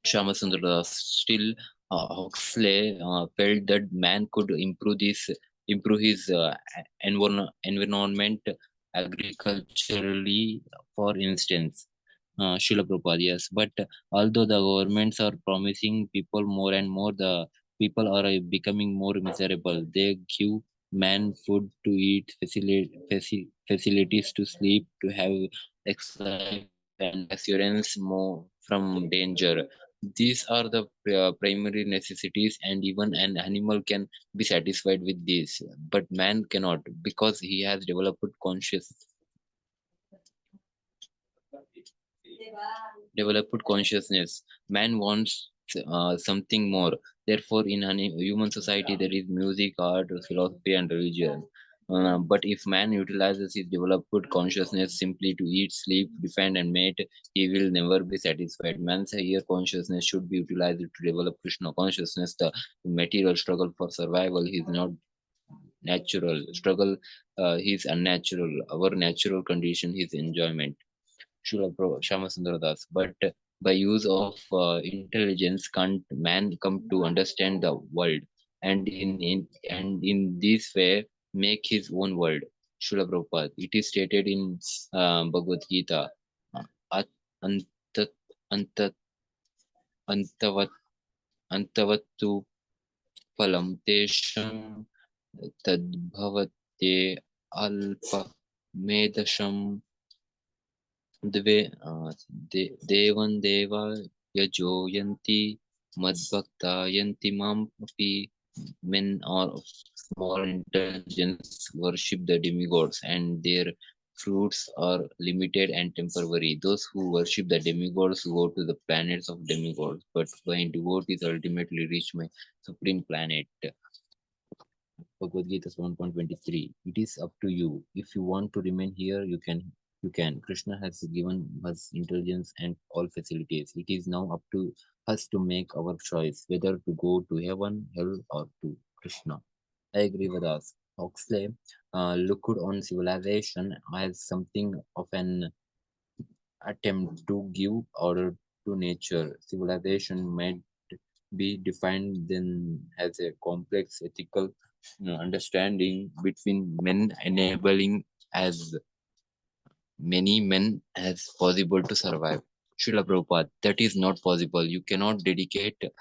Shamasundar Das. Still, Huxley felt that man could improve his environment agriculturally, for instance. Srila Prabhupada, yes. But although the governments are promising people more and more, the people are becoming more miserable. They give man food to eat, facilities to sleep, to have life, and assurance more from danger. These are the primary necessities, and even an animal can be satisfied with this, but man cannot because he has developed consciousness. Man wants something more. Therefore, in human society, there is music, art, philosophy, and religion. But if man utilizes his developed consciousness simply to eat, sleep, defend, and mate, he will never be satisfied. Man's higher consciousness should be utilized to develop Krishna consciousness. The material struggle for survival is not natural. Struggle is unnatural. Our natural condition is enjoyment. Shamasundara Das. But by use of intelligence, can't man come to understand the world, and in this way make his own world. Srila Prabhupada. It is stated in Bhagavad Gita. At antat antat antavat antavattu phalam tesham tadbhavate alpa medasham द्वे देवं देवा यजो यन्ति मद्भक्ता यन्ति माम अपि. Men or small intelligence worship the demigods, and their fruits are limited and temporary. Those who worship the demigods go to the planets of demigods, but my devotees ultimately reach my supreme planet. Bhagavad Gita 1.23. It is up to you. If you want to remain here, you can. You can. Krishna has given us intelligence and all facilities. It is now up to us to make our choice, whether to go to heaven, hell, or to Krishna. I agree with us. Huxley looked on civilization as something of an attempt to give order to nature. Civilization might be defined then as a complex ethical understanding between men, enabling as many men as possible to survive. Srila Prabhupada, that is not possible. You cannot dedicate it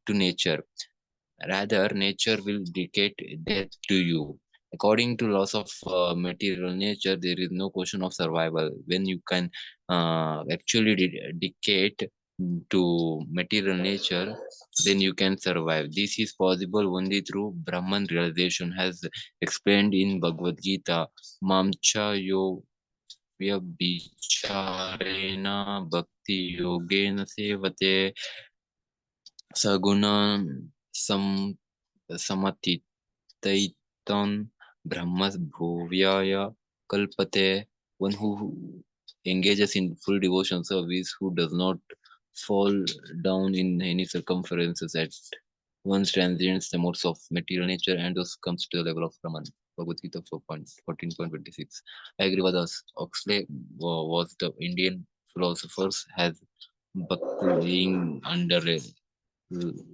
to nature. Rather, nature will dictate death to you. According to laws of material nature, there is no question of survival. When you can actually dictate to material nature, then you can survive. This is possible only through Brahman realization, as explained in Bhagavad Gita. Mamcha yo व्यभिचारेण भक्तियोगेन सेवते सगुणान् सम समतीतैतान् brahmabhuvyaya kalpate. One who engages in full devotion service, who does not fall down in any circumferences, at once transcends the modes of material nature and thus comes to the level of Brahman. Bhagavad Gita 14.26. I agree with us. Oxley was the Indian philosophers has buckling under a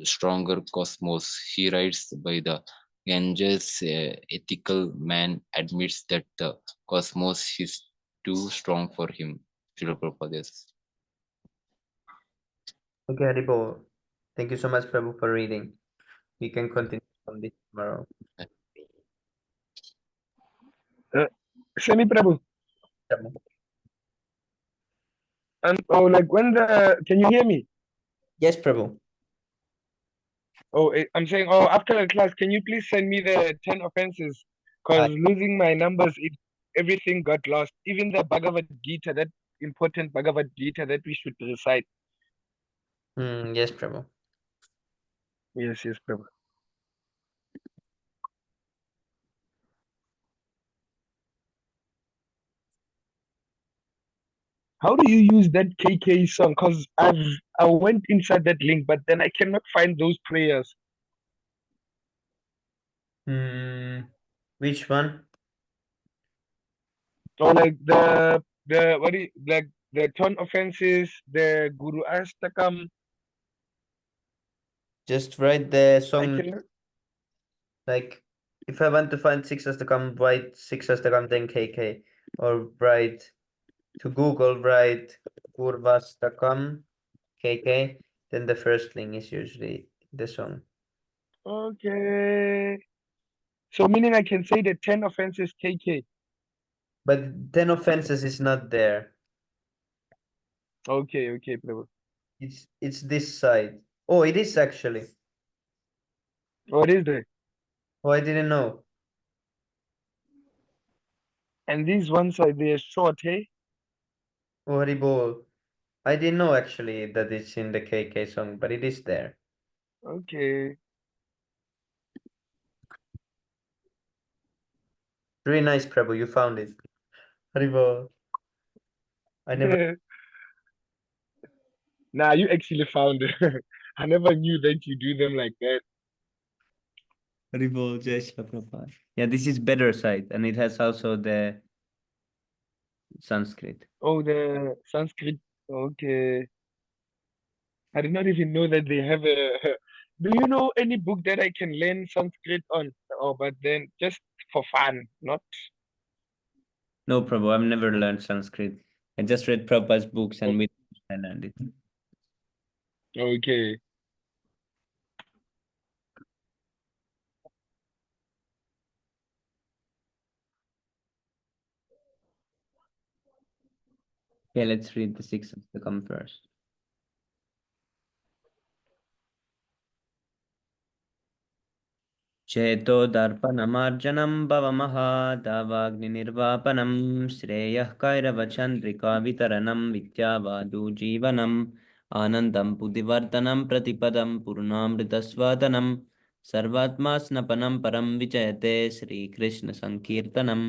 stronger cosmos. He writes by the Ganges, ethical man admits that the cosmos is too strong for him. Srila Prabhupada, yes. Okay, Haribo. Thank you so much, Prabhu, for reading. We can continue on this tomorrow. Semi Prabhu. Prabhu. And like when can you hear me? Yes, Prabhu. I'm saying, after the class, can you please send me the 10 offenses? Because losing my numbers, everything got lost. Even the Bhagavad Gita, that important Bhagavad Gita that we should recite. Yes, Prabhu. Yes, Prabhu. How do you use that KK song? Because I went inside that link, but then I cannot find those prayers. Which one? So like the like the 10 offenses, the Guru Astakam. Just write the song. can Like, if I want to find 6 Astakam, write 6 Astakam, then KK. Or write to Google, write Gurvastakam, KK. Then the first link is usually the song. Okay. So meaning I can say the 10 offenses KK. But 10 offenses is not there. Okay, Prabhu. It's this side. Oh, it is actually. What is that? Oh, I didn't know. And these ones are they're short, hey? Oh, Haribol. I didn't know actually that it's in the KK song, but it is there. Okay. Really nice, Prabhu. You found it. Haribol. I never. Nah, you actually found it. I never knew that you do them like that. Haribol, Jai Shri Prabhupada. Yeah, this is better side, and it has also the Sanskrit. Oh, the Sanskrit. Okay. I did not even know that they have a. Do you know any book that I can learn Sanskrit on? Oh, but then just for fun, not. No, Prabhu, I've never learned Sanskrit. I just read Prabhupada's books and with I learned it. Okay. Okay, let's read the 6 Astakam first. चेतोदर्पणमार्जनं भवमहादावाग्निर्वापनं श्रेयः कैरवचन्द्रिकावितरणं विद्यावादुजीवनम् आनन्दं पुदिवर्तनं प्रतिपदं पूर्णामृतस्वादनं सर्वात्मा स्नपनं परं विजयते श्रीकृष्णसङ्कीर्तनम्.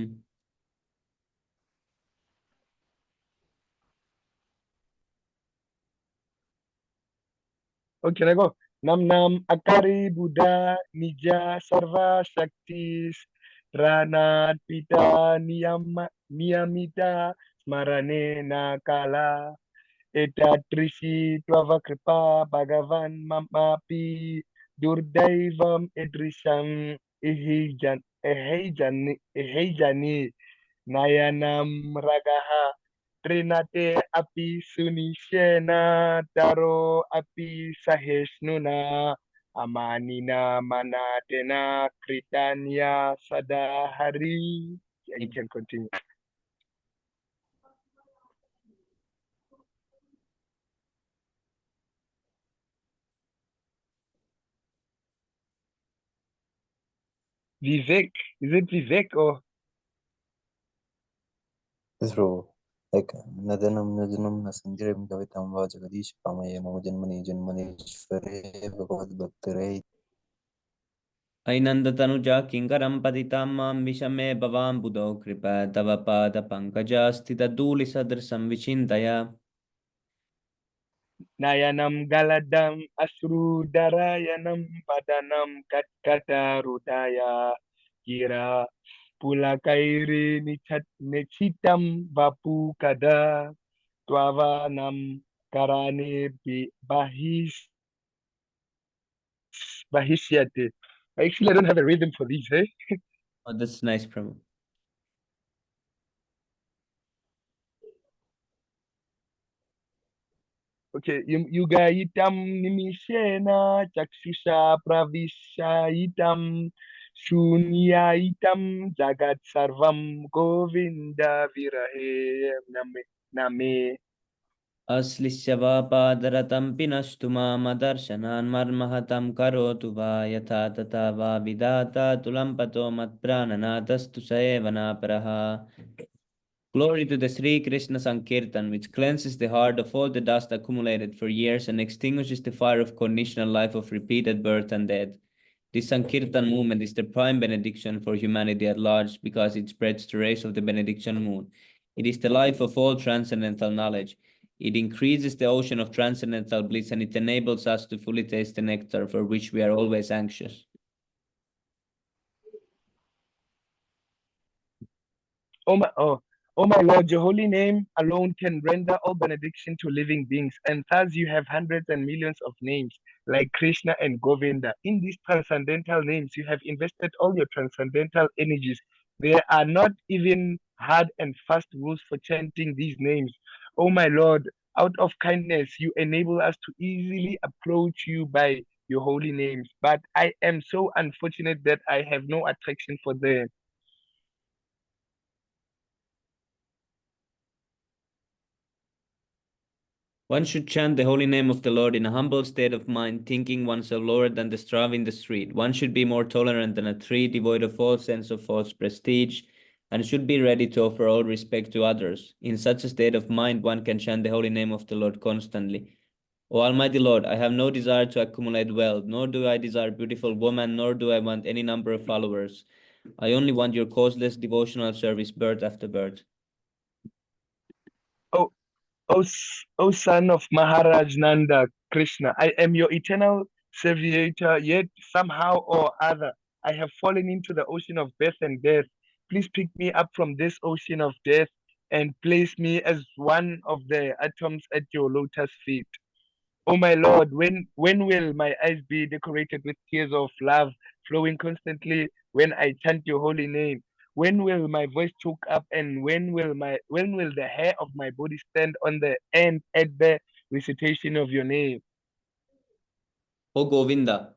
Okay, I go. Nam Nam Akari Buddha Nija Sarva Shaktis Rana Pita Niyamita Smarane Nakala Eta Trisi Twava Kripa Bhagavan Mamapi Durdaivam Edrisham Ehejani Nayanam Ragaha Trinate api sunishena taro api sahesnuna amanina manatena kritanya sadahari. Yeah, you can continue. Vivek, is it Vivek or? Yes, bro. Like Nadanam Najanam Nasanjiram Kavitam Vajagadish Pamaya Mama Janmani Janmanishware Bhagavad Bhaktare. ऐनन्दतनुजा किङ्करं पतितां मां विषमे भवां बुधौ कृपा तव पादपङ्कजा स्थितधूलिसदृशं विचिन्तय Nayanam galadam asrudarayanam padanam katkata rudaya kira pulakairi nechitam vapu kada twavanam karane bahishyate. Actually, I don't have a rhythm for these, eh? Oh, that's nice, Prabhu. Okay, yugaitam nimishena chakshusha pravishaitam shunyaitam jagat sarvam govinda virahe name. अश्लिष्य वा पादरतं पिनष्टु मामदर्शनान् मर्महतं करोतु वा यथा तथा वा विधाता तुलं पतो मत्प्राणनाथस्तु स एव नापरः. Glory to the Sri Krishna Sankirtan, which cleanses the heart of all the dust accumulated for years and extinguishes the fire of conditional life of repeated birth and death. This Sankirtan movement is the prime benediction for humanity at large because it spreads the rays of the benediction moon. It is the life of all transcendental knowledge. It increases the ocean of transcendental bliss and it enables us to fully taste the nectar for which we are always anxious. Oh my Lord, your holy name alone can render all benediction to living beings, and thus you have hundreds and millions of names, like Krishna and Govinda. In these transcendental names, you have invested all your transcendental energies. There are not even hard and fast rules for chanting these names. Oh my Lord, out of kindness, you enable us to easily approach you by your holy names. But I am so unfortunate that I have no attraction for them. One should chant the holy name of the Lord in a humble state of mind, thinking oneself lower than the straw in the street. One should be more tolerant than a tree, devoid of all sense of false prestige, and should be ready to offer all respect to others. In such a state of mind, one can chant the holy name of the Lord constantly. O Almighty Lord, I have no desire to accumulate wealth, nor do I desire beautiful women, nor do I want any number of followers. I only want your causeless devotional service birth after birth. Oh, O son of Maharaj Nanda Krishna, I am your eternal servitor, yet somehow or other I have fallen into the ocean of birth and death. Please pick me up from this ocean of death and place me as one of the atoms at your lotus feet. Oh my Lord, when will my eyes be decorated with tears of love flowing constantly when I chant your holy name? When will my voice choke up and when will the hair of my body stand on the end at the recitation of your name? O Govinda,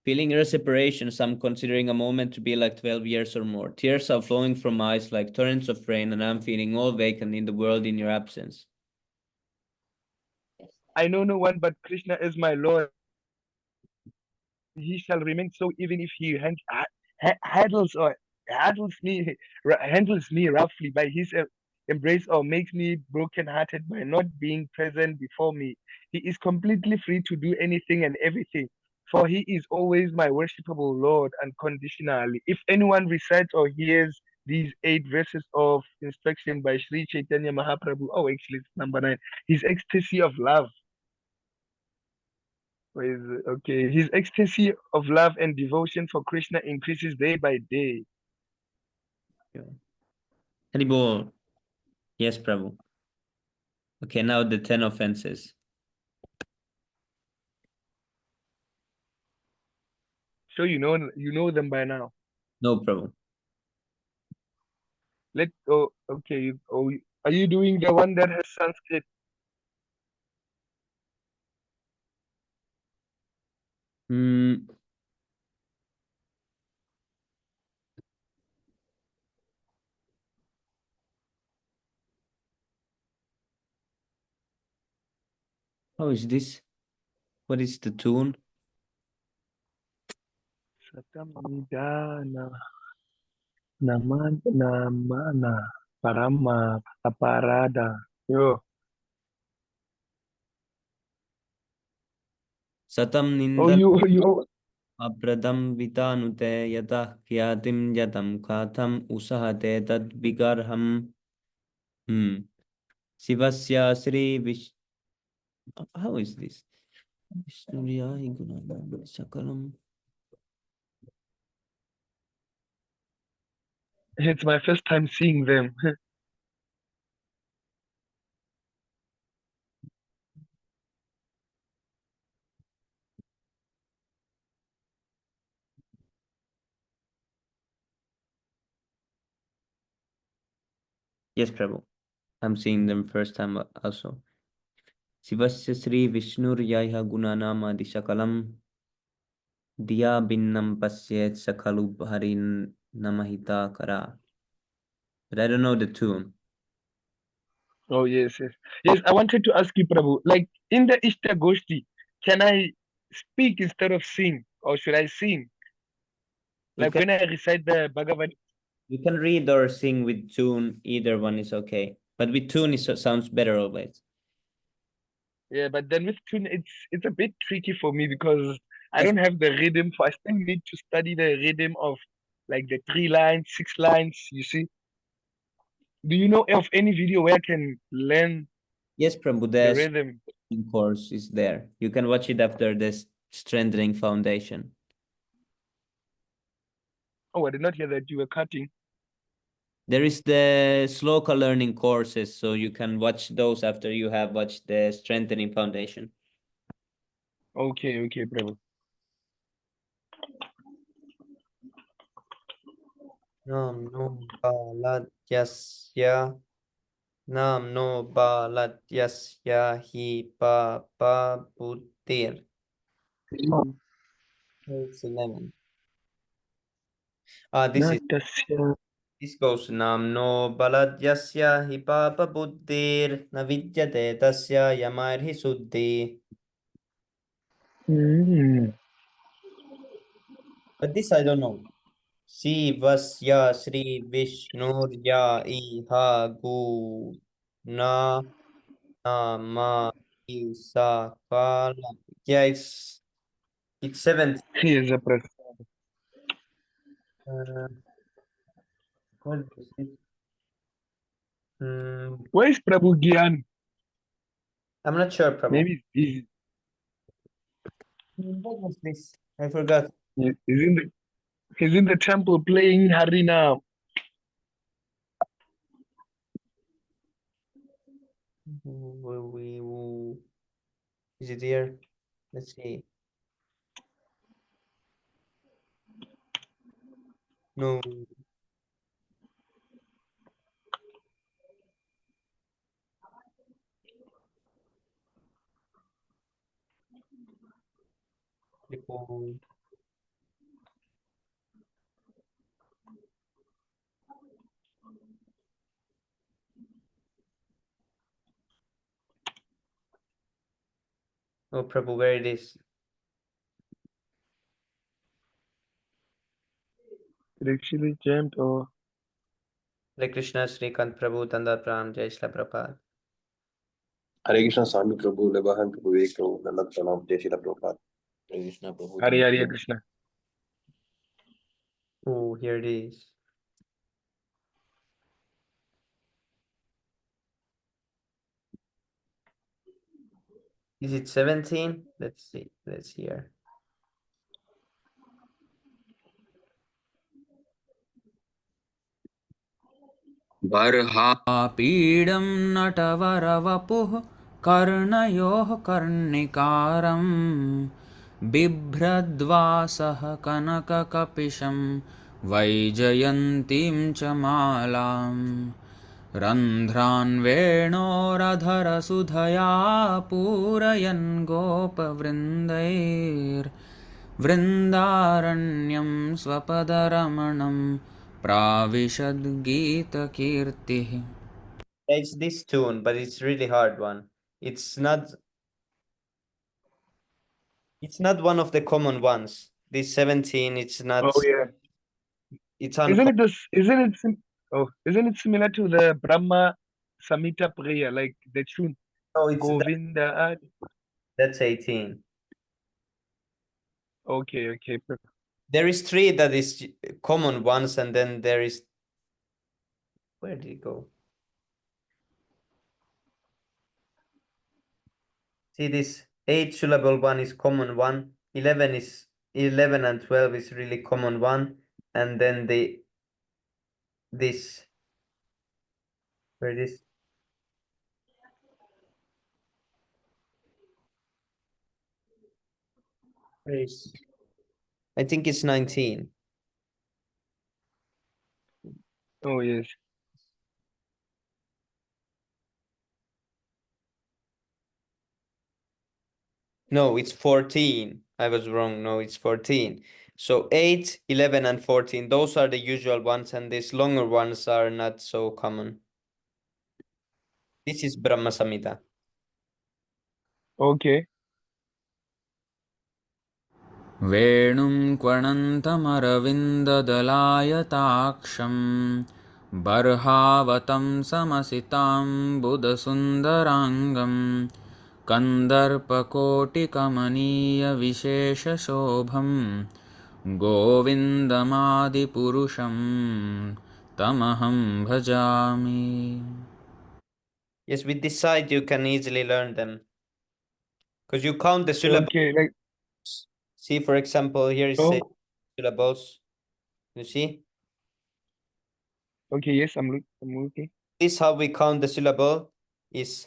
feeling your separation, some considering a moment to be like 12 years or more. Tears are flowing from my eyes like torrents of rain, and I'm feeling all vacant in the world in your absence. I know no one but Krishna is my Lord. He shall remain so even if he handles or handles me handles me roughly by his embrace or makes me broken-hearted by not being present before me. He is completely free to do anything and everything, for he is always my worshipable Lord unconditionally. If anyone recites or hears these 8 verses of instruction by Sri Chaitanya Mahaprabhu, oh, actually, it's number 9, his ecstasy of love. Okay, his ecstasy of love and devotion for Krishna increases day by day. Haribol. Yes, Prabhu. Okay, now the 10 offenses. So you know them by now. No, Prabhu. Okay, Are you doing the one that has Sanskrit? Hmm. How is this? What is the tune? Satamidana namana parama aparada. Yo. Satam Oh, nindan you. apradam vitanute yatah kyatim yatam katham usahate tad vigarham. Sivasya Sri Vish. How is this? Vishnuryahi gunanam sakalam. It's my first time seeing them. Yes, Prabhu. I'm seeing them first time also. Sivasya Sri Vishnuryaha gunanam adishakalam. Diya binnam pasyet sakalu harin namahita kara. But I don't know the tune. Oh yes, yes. Yes, I wanted to ask you, Prabhu, like in the Ishta Goshti, can I speak instead of sing? Or should I sing? You Like can when I recite the Bhagavad. you can read or sing with tune. Either one is okay. But with tune it sounds better always. Yeah, but then with tune it's a bit tricky for me because I Yes, don't have the rhythm for I still need to study the rhythm of like the 3 lines, 6 lines, you see. Do you know of any video where I can learn yes, Prabhu. the The rhythm? course is there. You can watch it after this strengthening foundation. Oh, I did not hear that you were cutting. There is the sloka learning courses, so you can watch those after you have watched the strengthening foundation. Okay, okay, Prabhu. Nam no balatyasya Nam no balatyasya hi pa buddhir. It's 11. Natasya. This goes Nam no balatyasya hi pa buddhir na vidyate tasya yamair hi suddhi. But this I don't know. Sivasya Sri Vishnurya Iha Gu Na Nama Isa Kala. Yeah, it's 7. Here's a press. What is it? Where is Prabhu Gyan? I'm not sure, Prabhu. Maybe What was this? I forgot. he's in the temple playing Harina. Is it here? Let's see. No. Click on. Oh, Prabhu, where it is? It actually jammed or Hare Krishna, Srikant Prabhu, Tanda Pram, Jai Shla Prabhupada. Hare Krishna, Swami Prabhu, Lebahan Prabhu, Vivek Prabhu, Dandat Pranam, Jai Shri Prabhupada. Hare Krishna Prabhu. Hare Hare Krishna. Oh, here it is. Is it 17? Let's see. Let's hear. पीडं नटवरवपुः कर्णयोः कर्णिकारं बिभ्रद्वासः कनककपिशं वैजयन्तीं च मालां रन्ध्रान् वेणोरधरसुधया पूरयन् गोपवृन्दैर्वृन्दारण्यं स्वपदरमणं प्राविशद्गीतकीर्तिः. It's this tune, but it's really hard one. It's not one of the common ones. This 17, it's not. Oh yeah. It's Isn't uncommon. it this? Isn't it similar to the Brahma Samhita prayer, like the tune No, it's Govinda? that's 18. Okay. There is 3 that is common ones, and then there is. Where did it go? See, this 8 syllable one is common one. 11 and 12 is really common one, and then this where it is. Where is? I think it's 19. Oh yes. No, it's 14. I was wrong. No, it's 14. So 8, 11, and 14. Those are the usual ones, and these longer ones are not so common. This is Brahma Samhita. Okay. वेणुं क्वणन्तमरविन्ददलायताक्षं बर्हावतं समसिताम्बुदसुन्दराङ्गं कन्दर्पकोटिकमनीयविशेषशोभं गोविन्दमादिपुरुषं तमहं भजामि. Yes, with this side you can easily learn them. Because you count the syllables. Okay. Like See, for example, here is syllables. You see? okay. Yes, I'm looking. This how we count the syllable is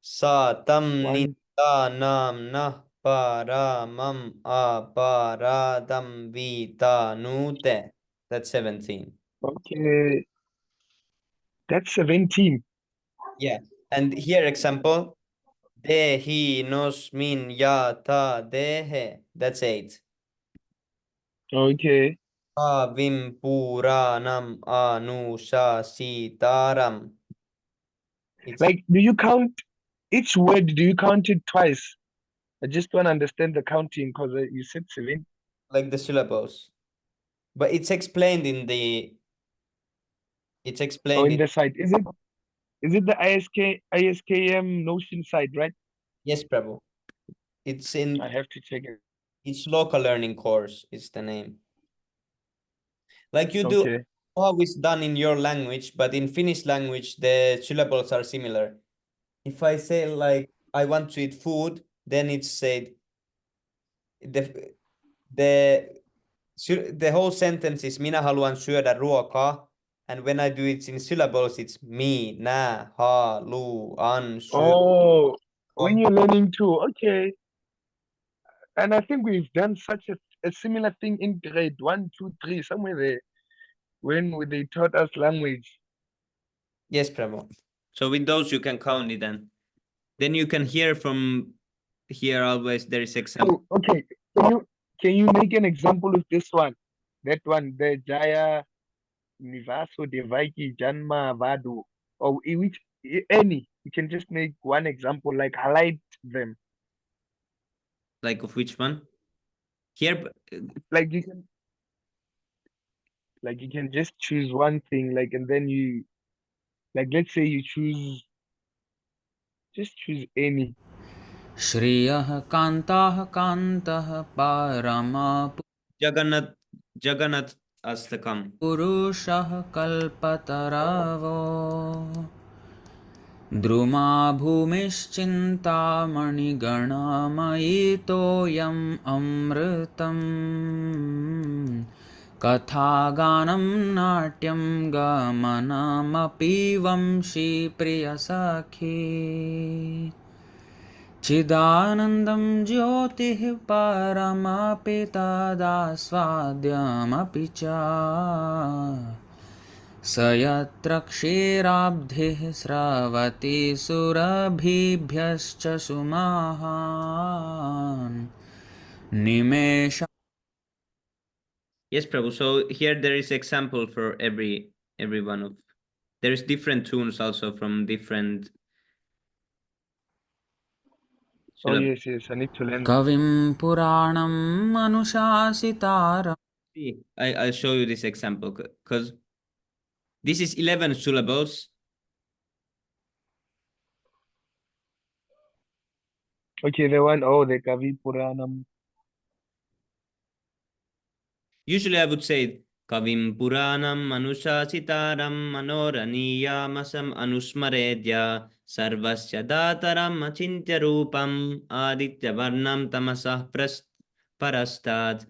sa tam ni One. ta nam na pa ra mam a pa ra dam vi ta nu te. That's 17. Okay. That's 17. Yeah. And here example, de hi nos min ya ta de he. That's 8. Okay. Vim puranam anu sha sitaram. It's Like, do you count each word? Do you count it twice? I just don't understand the counting because you said 7. like the syllables. But it's explained in the. It's Oh, explained in the site. Is it the ISKM Notion site, right? Yes, Prabhu. It's in. I have to check it. It's local learning course. Is the name. Like you do. Okay. How it's done in your language, but in Finnish language the syllables are similar. If I say like I want to eat food, then it's said the the whole sentence is minä haluan syödä ruokaa, and when I do it in syllables, it's minä haluan syödä. Oh, when you're learning too. Okay. And I think we've done such a similar thing in grade 1, 2, 3, somewhere there, when they taught us language. Yes, Prabhu. So with those you can count it, and then you can hear from here always there is example. Oh, okay. Can you make an example of this one? That one, the Jaya Nivaso Devaki Janma Vadu. Or any. You can just make one example, like highlight them. Like of which one? Here, Like you can just choose one thing, like, and then you, like, let's say you choose any. श्रियः कान्ताः कान्तः पारमा Jagannath Astakam. पुरुषः कल्पतरवो द्रुमा भूमिश्चिन्तामणिगणमयि तोयम् अमृतम् कथागानं नाट्यं गमनमपि वंशी प्रियसखी चिदानन्दं ज्योतिः परमपि तदास्वाद्यमपि च स यत्र क्षीराब्धिः स्रवति सुरभिभ्यश्च सुमहान् निमेष. Yes, Prabhu. So here there is example for every one of. There is different tunes also from different. Oh yes, I need to learn that. कविं पुराणम् अनुशासितारम्. I'll show you this example because this is 11 syllables. Okay, the one, oh, the Kavi Puranam. Usually I would say Kavim Puranam Manushasitaram Manoraniyyamasam Anusmaredya Sarvasya Dataram Achintya Rupam Aditya Varnam Tamasah Parastad.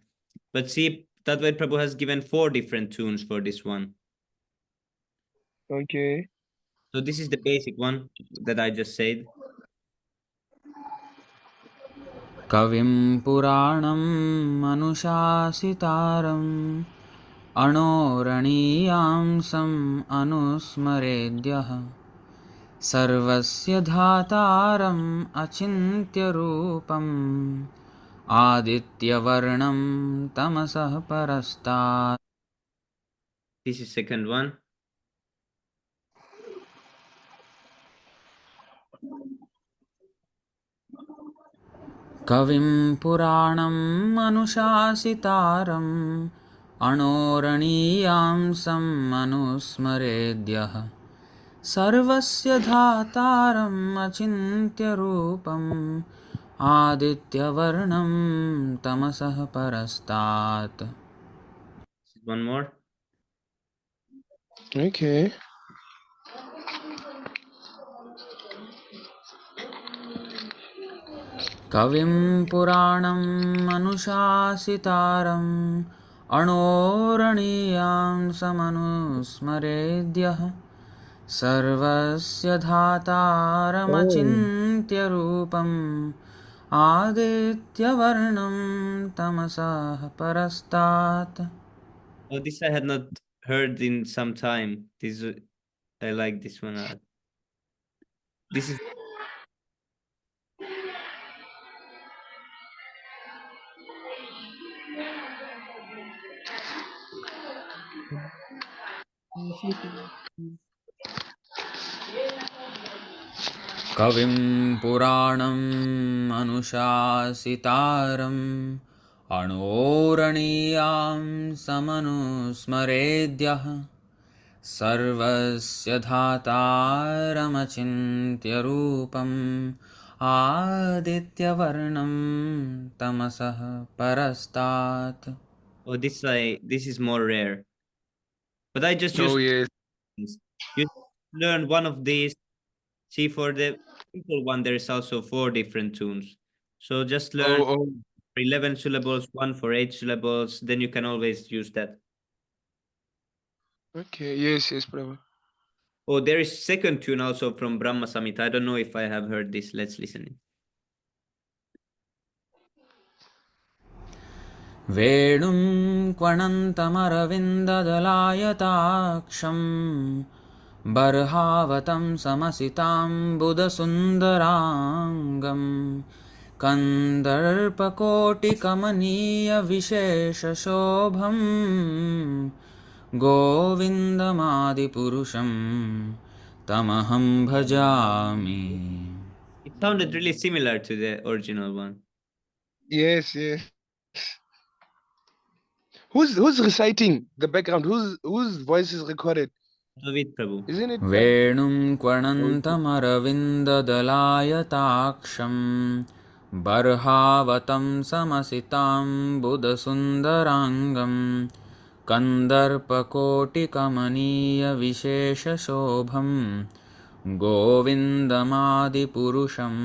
But see, Tadvait Prabhu has given 4 different tunes for this one. Okay. So this is the basic one that I just said. कविं पुराणम् अनुशासितारम् अणोरणीयांसम् अनुस्मरेद्यः सर्वस्य धातारम् अचिन्त्यरूपम् आदित्यवर्णं तमसः परस्तात्. This is second one. कविं पुराणम् अनुशासितारम् अणोरणीयांसम् अनुस्मरेद्यः सर्वस्य धातारम् अचिन्त्यरूपम् आदित्यवर्णं तमसः परस्तात्. One more. Okay. कविं पुराणम् अनुशासितारम् अणोरणीयांसमनुस्मरेद्यः सर्वस्य धातारमचिन्त्यरूपम् आदित्यवर्णं तमसः परस्तात्. Oh, this I had not heard in some time. This I like this one. This is कविं पुराणम् अनुशासितारम् अणोरणीयांसमनुस्मरेद्यः सर्वस्य धातारमचिन्त्यरूपम् आदित्यवर्णं तमसः परस्तात्. oh this is more rare. But I just Oh use yes. you learn one of these. See, for the simple one, there is also 4 different tunes. So just learn Oh 11 syllables, one for 8 syllables, then you can always use that. okay. Yes, Prabhu. Oh, there is second tune also from Brahma Samhita. I don't know if I have heard this. Let's listen it. वेणुं क्वणन्तमरविन्ददलायताक्षम् बर्हावतं समसिताम्बुदसुन्दराङ्गम् कन्दर्पकोटिकमनीयविशेषशोभम् गोविन्दमादिपुरुषं तमहं भजामि. It sounded really similar to the original one. Yes. Who's reciting the background? Whose voice is recorded? David Prabhu. Isn't it? वेणुं क्वणन्तमरविन्ददलायताक्षं बर्हावतं समसिताम्बुदसुन्दराङ्गं कन्दर्पकोटिकमनीयविशेषशोभं गोविन्दमादिपुरुषं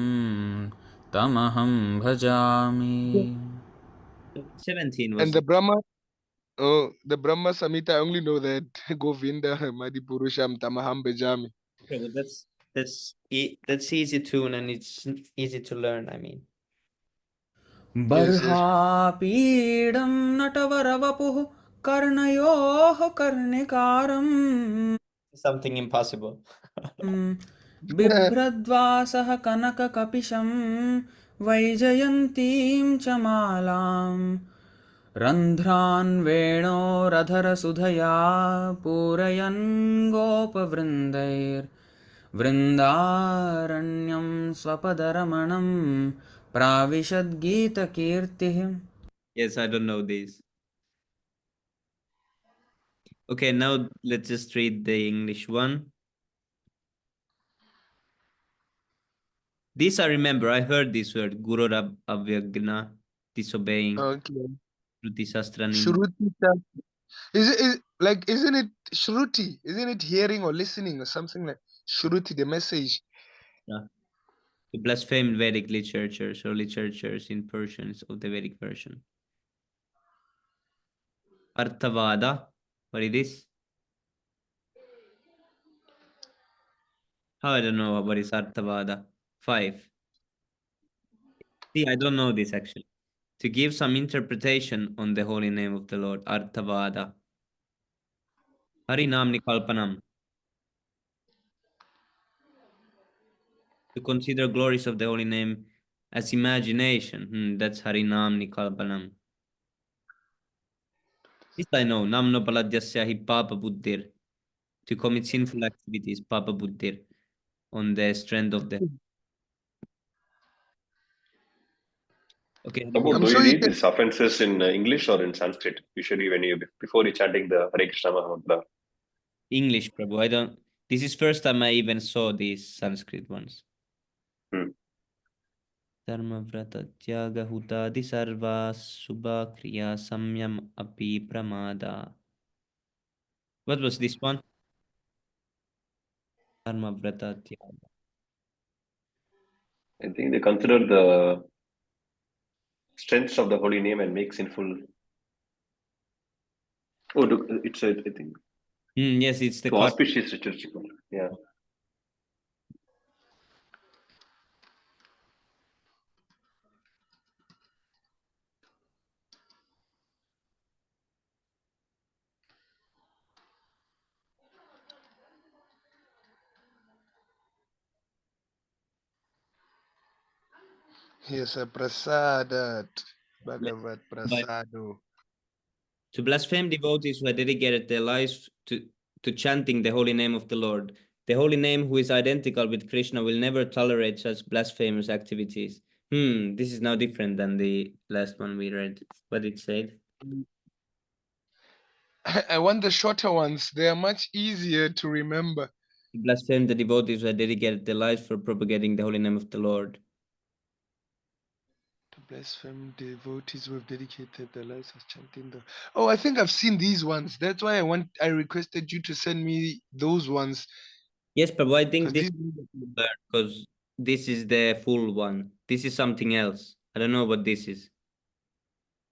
तमहं भजामि. 17 was And the Brahma. Oh, the Brahma Samhita. I only know that Govinda Madipurusham Tamaham Bejami. Prabhu. That's easy tune and it's easy to learn. I mean. बर्हापीडं नटवरवपुः कर्णयोः कर्णिकारम् Something impossible. बिभ्रद्वासः कनककपिशं वैजयन्तीं च मालां रन्ध्रान् वेणोरधरसुधया पूरयन् गोपवृन्दैर्वृन्दारण्यं स्वपदरमणं प्राविशद्गीतकीर्तिः. Yes, I don't know this. Okay, now let's just read the English one. This I remember. I heard this word, Guru Avyagna, disobeying. Okay. Shruti Sastranim. Shruti. Isn't it Shruti? Isn't it hearing or listening or something like Shruti, the message? To blaspheme Vedic literatures or literatures in Persian of the Vedic version. Arthavada. What is this? How I don't know what is Arthavada. 5. See, I don't know this actually. To give some interpretation on the holy name of the Lord. Arthavada. Harinam Nikalpanam. To consider glories of the holy name as imagination. That's Harinam Nikalpanam. This I know. Namno Paladyasya hi Papa Buddhir. To commit sinful activities, Papa Buddhir. On the strength of the. Okay. I'm Do you sure you read can. these offenses in English or in Sanskrit? Usually, when you before you chanting the Hare Krishna Mahamantra. English, Prabhu. I don't. This is first time I even saw these Sanskrit ones. Dharma vrata tyaga hutadi sarva subha kriya samyam api pramada. What was this one? Dharma vrata tyaga. I think they consider the strengths of the holy name and make sinful. Oh, it's I think. Yes, it's the To auspicious liturgical. Yeah. Yes, a prasadat. Bhagavat prasado. To blaspheme devotees who had dedicated their lives to chanting the holy name of the Lord. The holy name, who is identical with Krishna, will never tolerate such blasphemous activities. This is now different than the last one we read. What it said. I want the shorter ones. They are much easier to remember. To blaspheme the devotees who had dedicated their lives for propagating the holy name of the Lord. To blaspheme devotees who have dedicated their lives as chanting the. Oh, I think I've seen these ones. That's why I requested you to send me those ones. Yes, but I think this These... because this is the full one. This is something else. I don't know what this is.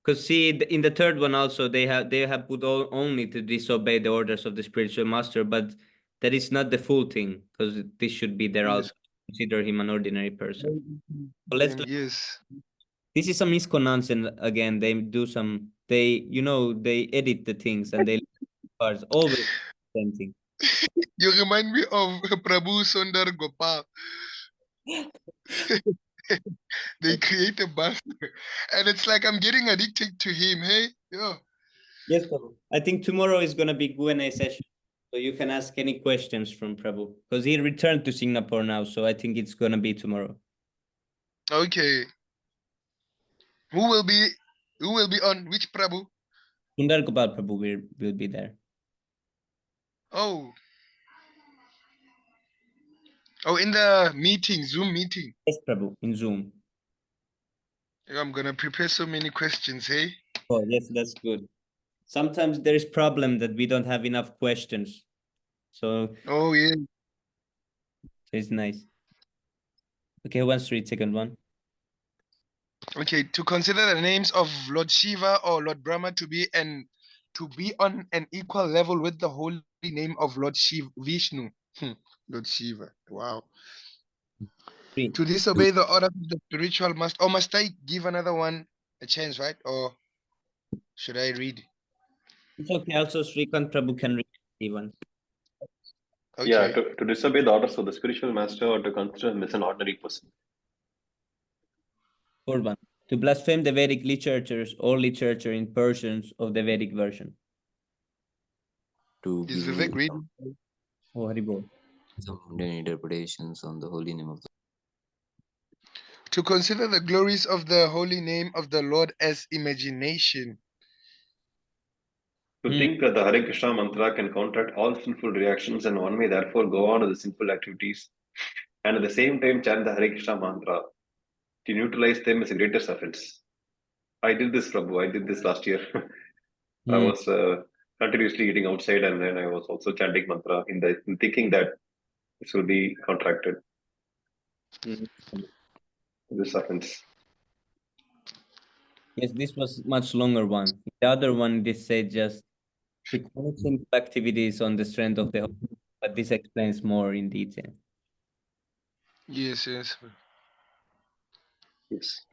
Because see, in the third one also they have put only to disobey the orders of the spiritual master, but that is not the full thing. Because this should be there Yes. also. Consider him an ordinary person. So let's do. Yes. This is some misconception again. They do some. They edit the things and they parts always same thing. You remind me of Prabhu Sundar Gopal. They create a bastard. And it's like I'm getting addicted to him. Hey, yo. Yes, Prabhu. I think tomorrow is gonna be Q&A session, so you can ask any questions from Prabhu because he returned to Singapore now. So I think it's gonna be tomorrow. Okay. Who will be on which Prabhu? Sundar Gopal Prabhu will be there. Oh. Oh, in the meeting, Zoom meeting. Yes, Prabhu, in Zoom. I'm gonna prepare so many questions, hey? Oh, yes, that's good. Sometimes there is problem that we don't have enough questions, so Oh yeah. it's nice. Okay, who wants to read second one? Okay, to consider the names of Lord Shiva or Lord Brahma to be on an equal level with the holy name of Lord Shiva Vishnu. Lord Shiva. Wow. 3. To disobey the order of the spiritual must I give another one a chance, right? Or should I read? It's okay. Also, Srikant Prabhu can read even. Yeah, Okay. to disobey the orders of the spiritual master or to consider him as an ordinary person. Fourth one. To blaspheme the Vedic literatures or literature in Persians of the Vedic version. To Is give Vivek reading? Oh, Haribol. some mundane interpretations on the holy name of the To consider the glories of the holy name of the Lord as imagination. To think that the Hare Krishna mantra can counteract all sinful reactions and one may therefore go on with the sinful activities and at the same time chant the Hare Krishna mantra to neutralize them is the greatest offense. I did this, Prabhu. I did this last year. I was continuously eating outside and then I was also chanting mantra in thinking that this will be contracted, this offense. Yes, this was much longer one. The other one, this said just to commit simple activities on the strength of the whole, but this explains more in detail. Yes, yes. Yes.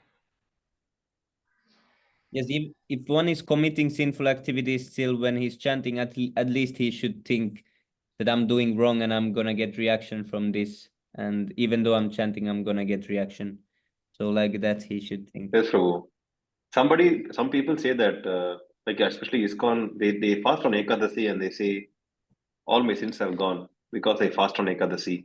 Yes, if one is committing sinful activities still when he's chanting, at least he should think that I'm doing wrong and I'm gonna get reaction from this. And even though I'm chanting, I'm gonna get reaction. So like that, he should think. Yes, Prabhu. Some people say that, like especially ISKCON, they fast on Ekadasi and they say, all my sins have gone because I fast on Ekadasi.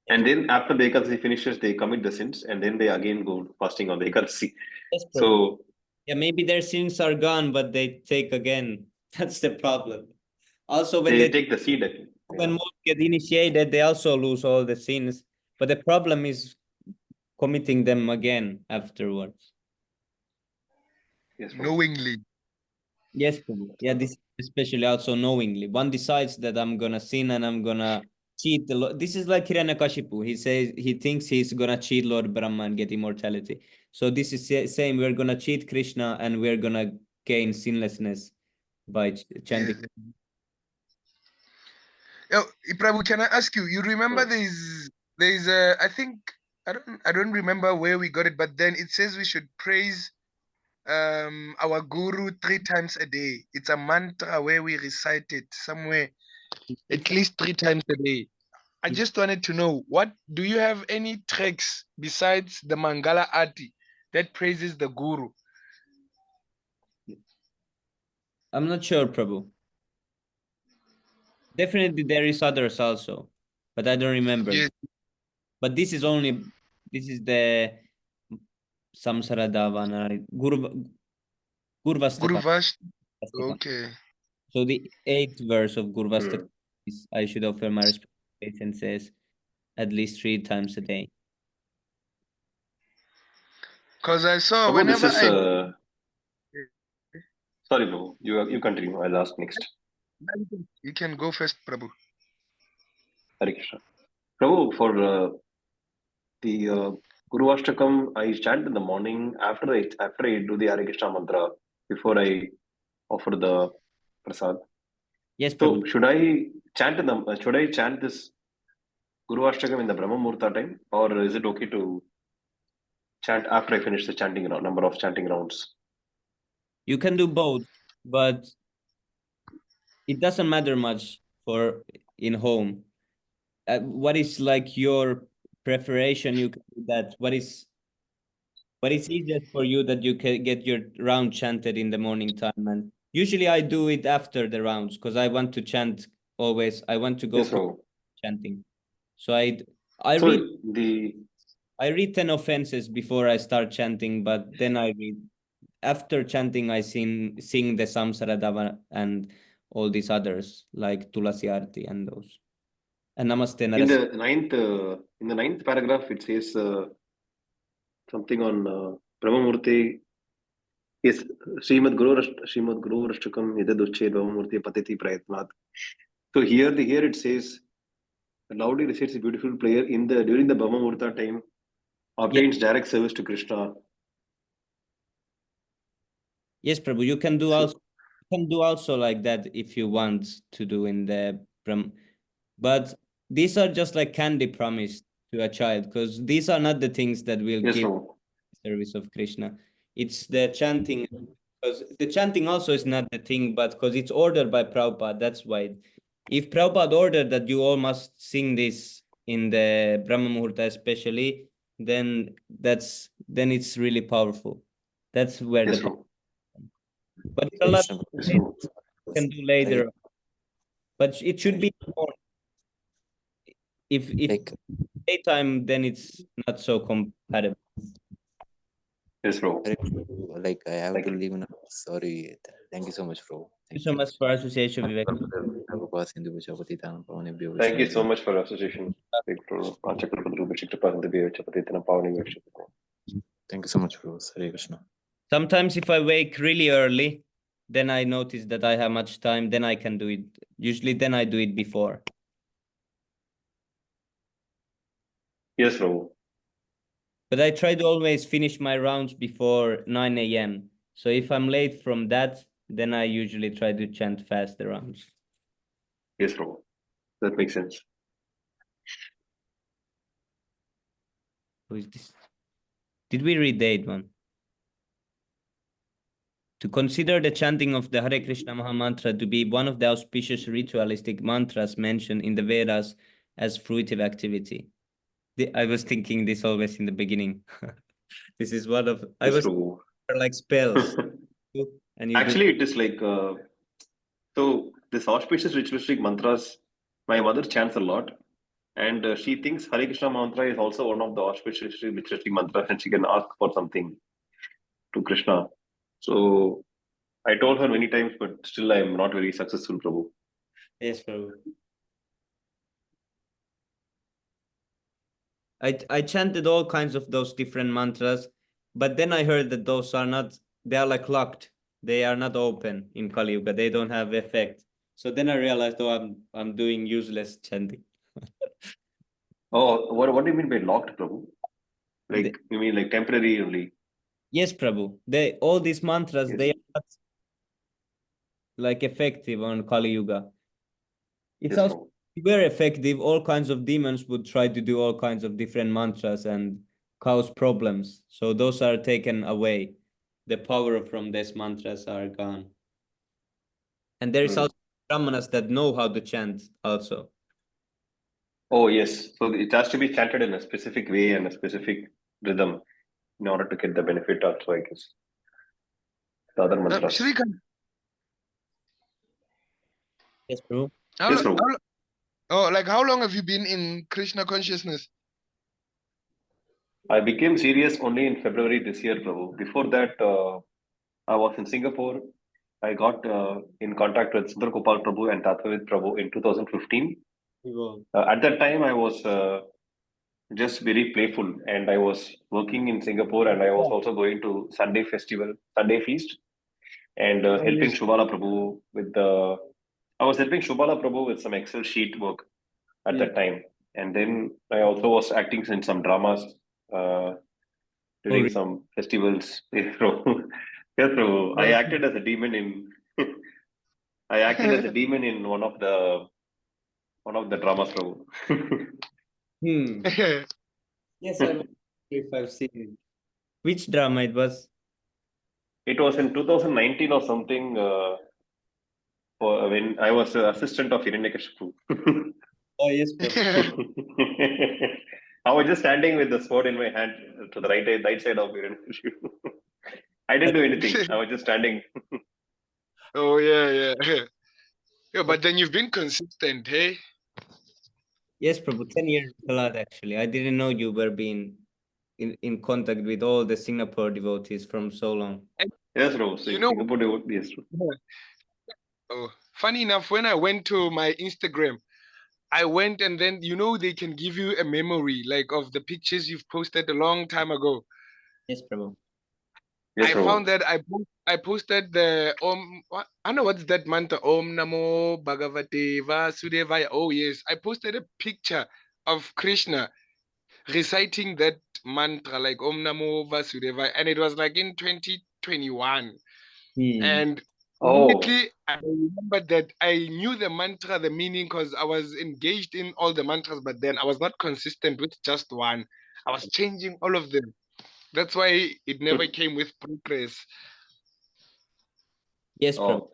And then after the Ekadasi finishes, they commit the sins and then they again go fasting on the Ekadasi. Yes, Prabhu. So Yeah, maybe their sins are gone, but they take again. That's the problem. Also, when they take the seed again. when most get initiated, they also lose all the sins. But the problem is committing them again afterwards. Yes, Prabhu. Knowingly. Yes, Prabhu. Yeah, this especially also knowingly. One decides that I'm gonna sin and I'm gonna cheat the Lord. This is like Hiranyakashipu. He says he thinks he's gonna cheat Lord Brahma and get immortality. So this is saying we're gonna cheat Krishna and we're gonna gain sinlessness by chanting. Yes. Oh, Prabhu, can I ask you? You remember Hmm. there's I think I don't remember where we got it, but then it says we should praise our guru 3 times a day. It's a mantra where we recite it somewhere at least 3 times a day. I just wanted to know, what do you have any tracks besides the Mangala Arti that praises the guru? I'm not sure, Prabhu. Definitely there is others also, but I don't remember. Yes. But this is the Samsara Davana Guru Gurvastaka. Vash. Okay. So the 8th verse of Gurvastaka Hmm. is I should offer my respect and says at least 3 times a day. Because I saw Prabhu, this whenever is I sorry, Prabhu. You continue. I'll ask next. you can go first, Prabhu. Hare Krishna. Prabhu, for the Guru Ashtakam, I chant in the morning after I do the Hare Krishna mantra before I offer the prasad. Yes, So Prabhu. should I chant this Guru Ashtakam in the Brahma Muhurta time, or is it okay to chant after I finish the number of chanting rounds? You can do both, but it doesn't matter much for in home. What is like your preparation? You can do that. What is easiest for you that you can get your round chanted in the morning time? And usually I do it after the rounds because I want to chant always. I want to go Yes, Prabhu. chanting. So I So read the I read 10 offenses before I start chanting, but then I read after chanting I sing the Samsaradava and all these others like Tulasi Arti and those. And Namaste in Naras. the ninth paragraph it says something on Brahmamurti. Yes, Srimad Guru Rashtakam Nidaduche Brahmamurti Patiti Prayatnat. So here it says loudly recites a beautiful prayer during the Brahmamurta time, obtains direct service to Krishna. Yes, Prabhu, you can do So, also like that if you want to do in the but these are just like candy promised to a child because these are not the things that will yes, give Prabhu. service of Krishna. It's the chanting Because the chanting also is not the thing, but because it's ordered by Prabhupada, that's why. If Prabhupada ordered that you all must sing this in the Brahma Muhurta especially, then it's really powerful. That's where Yes, the bro. but it's a lot Krishna Yes, you bro. can do later. Hare- But it should be more. If like daytime, then it's not so compatible. Yes, bro. Hare Krishna, like I have Thank to you. leave now. Sorry. Thank you so much, bro. Thank you Thank so you. much for association, Vivek. Prabhupada Sindhu Vacha Patitanam Pavanebhyo Thank you so Vaishnavibhyo. much for association. Thank Thank you so much, bro. Hare Krishna. Sometimes if I wake really early, then I notice that I have much time, then I can do it. Usually then I do it before. Yes, bro. But I try to always finish my rounds before 9 a.m. So if I'm late from that, then I usually try to chant fast the rounds. Yes, bro. That makes sense. Who is this? Did we read the 8th one? To consider the chanting of the Hare Krishna Maha Mantra to be one of the auspicious ritualistic mantras mentioned in the Vedas as fruitive activity. I was thinking this always in the beginning. This is one of I Yes, was bro. like spells, and you do. Actually, it is like so. This auspicious ritualistic mantras, my mother chants a lot, and she thinks Hare Krishna mantra is also one of the auspicious ritualistic mantras, and she can ask for something to Krishna. So I told her many times, but still I am not very successful, Prabhu. Yes, Prabhu. I chanted all kinds of those different mantras, but then I heard that those are not, they are like locked. They are not open in Kali Yuga. They don't have effect. So then I realized, oh, I'm doing useless chanting. Oh, what do you mean by locked, Prabhu? The- Like you mean like temporary only? yes, Prabhu. They all these mantras, Yes, they are not like effective on Kali Yuga. It's yes, also Prabhu. very effective. All kinds of demons would try to do all kinds of different mantras and cause problems. So those are taken away. The power from these mantras are gone. And there is Hmm. also brahmanas that know how to chant also. Oh, yes. So it has to be chanted in a specific way and a specific rhythm in order to get the benefit also, I guess. The other mantras. Shrikant, Yes, bro. how, Yes, lo- how, Prabhu. lo- oh, like how long have you been in Krishna consciousness? I became serious only in February this year, Prabhu. Before that, I was in Singapore. I got in contact with Sundar Gopal Prabhu and Tatvavid Prabhu in 2015. Wow. At that time, I was just very playful, and I was working in Singapore, and I was also going to Sunday festival, Sunday feast, and Oh, helping yes. Shubhala Prabhu with the. I was helping Shubhala Prabhu with some Excel sheet work at Yeah. that time, and then I also was acting in some dramas uh, Oh, during some festivals. Yes, Prabhu. Yes, Prabhu. I acted as a demon in. I acted as a demon in one of the dramas, Prabhu. hmm. Yes, I if I've seen it. Which drama it was? It was in 2019 or something. For when I was assistant of Hiranyakashipu. Oh, yes, Prabhu. I was just standing with the sword in my hand to the right side of Hiranyakashipu. I didn't do anything. I was just standing. Oh, yeah, yeah. Yeah, but then you've been consistent, hey? Yes, Prabhu. 10 years is a lot, actually. I didn't know you were being in contact with all the Singapore devotees from so long. And Yes, bro. So you know, Singapore devotee, yes, bro. oh, funny enough, when I went to my Instagram, I went and then, they can give you a memory, like of the pictures you've posted a long time ago. Yes, Prabhu. Yes, I bro. found that I posted the I don't know what's that mantra, Om Namo Bhagavate Vasudevaya. Oh yes, I posted a picture of Krishna reciting that mantra like Om Namo Vasudevaya, and it was like in 2021. Hmm. And Oh, immediately I remembered that I knew the mantra, the meaning, because I was engaged in all the mantras, but then I was not consistent with just one. I was changing all of them. That's why it never came with progress. Yes, Prabhu. Oh,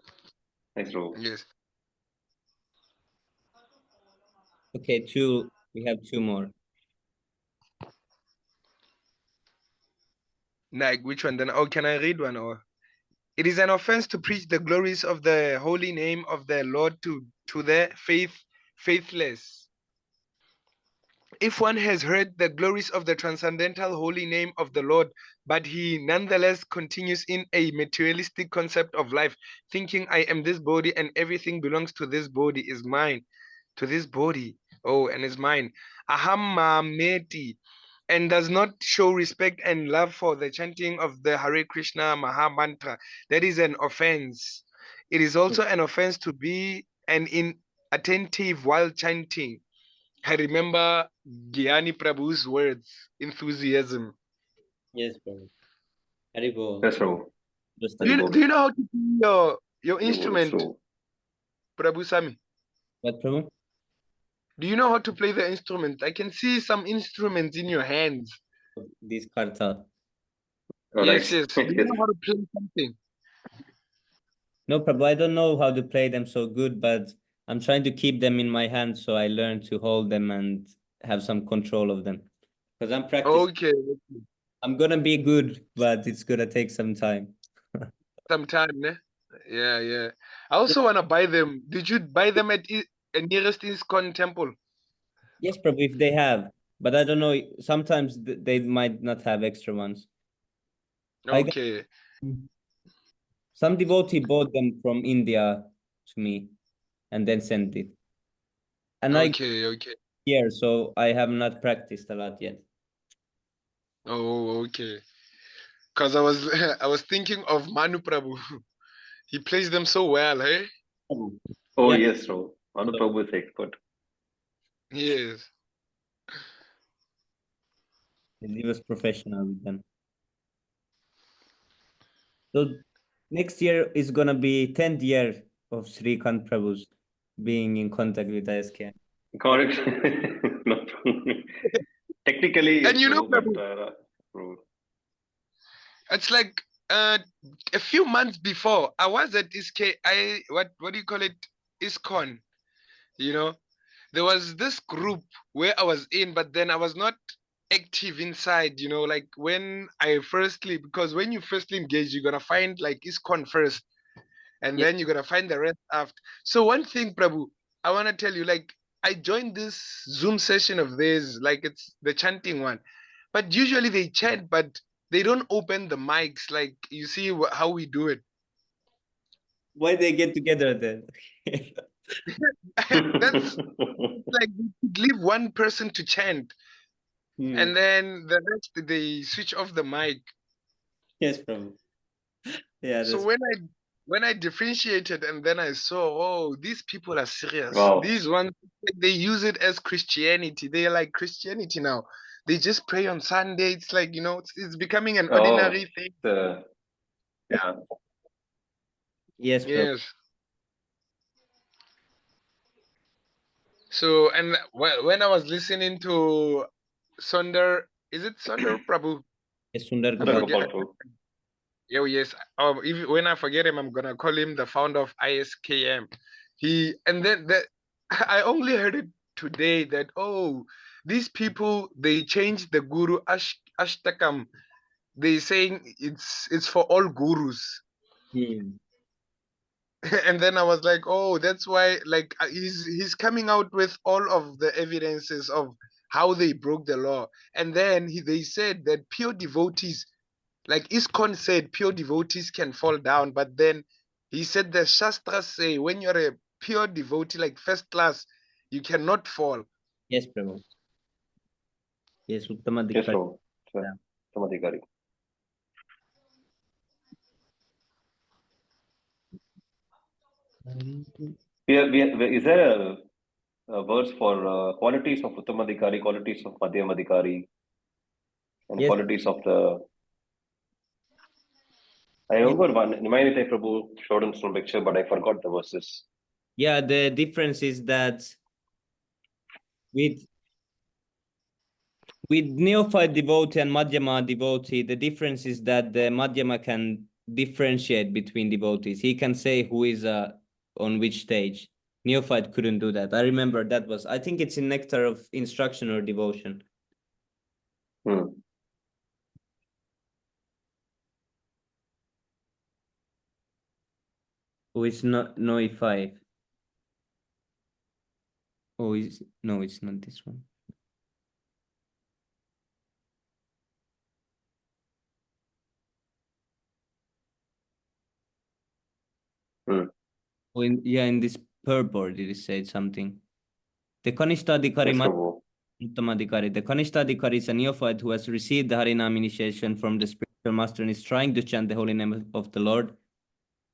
thanks, Prabhu. Yes. Okay, we have two more. Like which one then? Oh, can I read one? Or it is an offense to preach the glories of the holy name of the Lord to the faithless. If one has heard the glories of the transcendental holy name of the Lord, but he nonetheless continues in a materialistic concept of life, thinking I am this body and everything belongs to this body, is mine, to this body, oh, and is mine. Aham Mameti, and does not show respect and love for the chanting of the Hare Krishna Maha Mantra, that is an offense. It is also an offense to be an inattentive while chanting. I remember Gyani Prabhu's words, enthusiasm. Yes, Prabhu. Haribol. Yes, Prabhu. Just Do you, Haribol. do you know how to play your Haribol, it's instrument, true. Prabhu Sami? What, Prabhu? Do you know how to play the instrument? I can see some instruments in your hands. This kartal. Oh, Yes, nice. yes. Do you Yes. know how to play something? No, Prabhu, I don't know how to play them so good, but I'm trying to keep them in my hand so I learn to hold them and have some control of them. Because I'm practicing. Okay. I'm gonna be good, but it's gonna take some time. Sometime, ne? Yeah, yeah. I also want to buy them. Did you buy them at nearest ISKCON temple? Yes, Prabhu, if they have. But I don't know, sometimes they might not have extra ones. Okay. Some devotee bought them from India to me and then sent it. And I Okay. here, so I have not practiced a lot yet. Oh, okay. Because I was I was thinking of Manu Prabhu. He plays them so well, hey? Oh, Yeah. yes, Prabhu. Manu So, Prabhu is expert. Yes. he was professional with them. So next year is gonna be 10th year of Srikant Prabhu's being in contact with ISK. Correct. No problem. Technically, And yes, you know, bro, but Prabhu, bro. it's like a few months before I was at ISK. What do you call it? ISKCON. You know, there was this group where I was in, but then I was not active inside. You know, like when I firstly, because when you firstly engage, you're gonna find like ISKCON first, and Yeah. then you're gonna find the rest after. So one thing, Prabhu, I wanna tell you, like I joined this Zoom session of theirs, like it's the chanting one, but usually they chant, but they don't open the mics. Like you see how we do it. Why they get together then? That's like we could leave one person to chant, and then the rest they switch off the mic. Yes, Prabhu. Yeah, So that's when I differentiated and then I saw, oh, these people are serious. Wow. These ones, they use it as Christianity. They are like Christianity now. They just pray on Sunday. It's like, you know, it's becoming an ordinary thing. Yeah. yes, Prabhu. Yes. So and when I was listening to Sundar, is it Sundar Prabhu? Yes, Sundar I Gopal. forget. Yeah, yes. If when I forget him, I'm gonna call him the founder of ISKM. And then that I only heard it today that these people they changed the Guru Ashtakam. They saying it's for all gurus. And then I was like, oh, that's why like he's coming out with all of the evidences of how they broke the law. And then they said that pure devotees, like ISKCON said, pure devotees can fall down, but then he said the Shastras say when you're a pure devotee, like first class, you cannot fall. Yes, Prabhu. Yes, Yes, Uttamadikari. Prabhu. Samadhikari. Is there a verse for qualities of Uttamadhikari, qualities of Madhyamadhikari, and Yes. qualities of the. I remember one Nimayanitai Prabhu showed in some lecture, but I forgot the verses. Yeah, the difference is that with neophyte devotee and Madhyama devotee, the difference is that the Madhyama can differentiate between devotees. He can say who is on which stage. Neophyte couldn't do that. I remember that was, I think it's in Nectar of Instruction or Devotion. Hmm. Oh, it's not Noi 5. Oh, no, it's not this one. Hmm. Oh, in this purport, it is said something. The Kanishtadhikari Yes, Prabhu. Uttamadhikari. The Kanishtadhikari is a neophyte who has received the Harinam initiation from the spiritual master and is trying to chant the holy name of the Lord.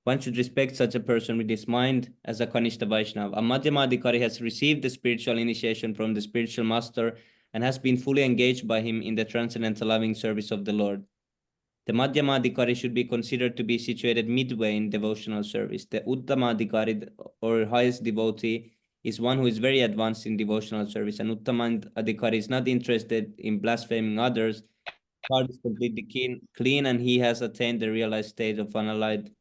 One should respect such a person with his mind as a Kanishta Vaishnava. A Madhyamadhikari has received the spiritual initiation from the spiritual master and has been fully engaged by him in the transcendental loving service of the Lord. The Madhyamadhikari should be considered to be situated midway in devotional service. The Uttamadhikari, or highest devotee, is one who is very advanced in devotional service, and Uttamadhikari is not interested in blaspheming others. His heart is completely clean, and he has attained the realized state of unallied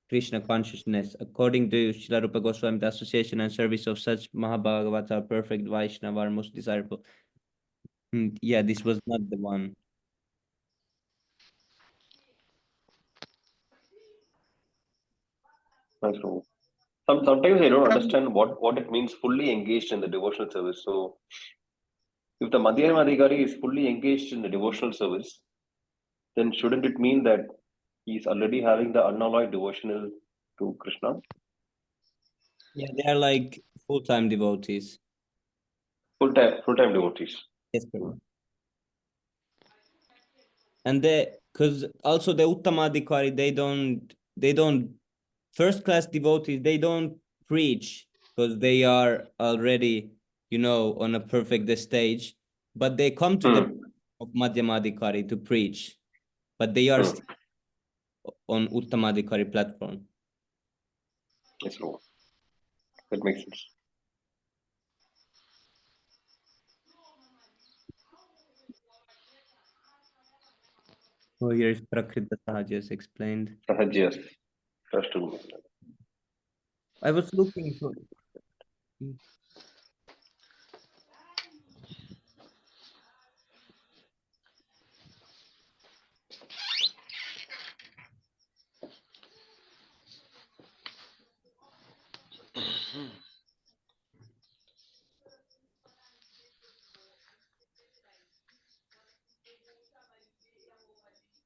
Krishna consciousness. According to Srila Rupa Goswami, the association and service of such Mahabhagavata, perfect Vaishnava, are most desirable. Yeah, this was not the one. Nice, Prabhu. Sometimes I don't understand what it means fully engaged in the devotional service. So, if the Madhyamadhikari is fully engaged in the devotional service, then shouldn't it mean that he's already having the unalloyed devotional to Krishna? Yeah, they are like full-time devotees. Full-time devotees. Yes, Prabhu. And because also the Uttamadhikari, they don't first class devotees, they don't preach because they are already, on a perfect stage, but they come to the of Madhyamadhikari to preach, but they are still on Uttamadhikari platform. Yes, Prabhu. That makes sense. So here is Prakrita Sahajas explained. Sahajas. Just to I was looking for.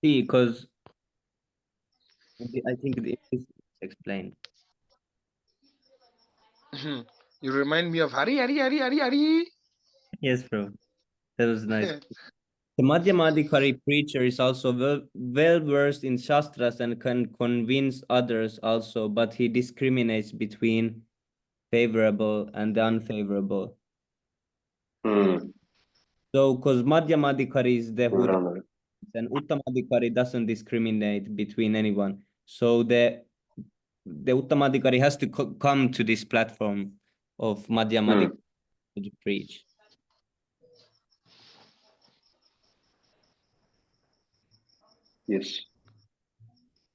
See, because I think this is explained. You remind me of Hari, Hari, Hari, Hari, Hari. Yes, bro. That was nice. The Madhyamadhikari preacher is also well versed in Shastras and can convince others also, but he discriminates between favorable and unfavorable. So, because Madhyamadhikari is the who and Uttamadhikari doesn't discriminate between anyone. So the Uttamadhikari has to come to this platform of Madhyamadhikari to preach. Yes.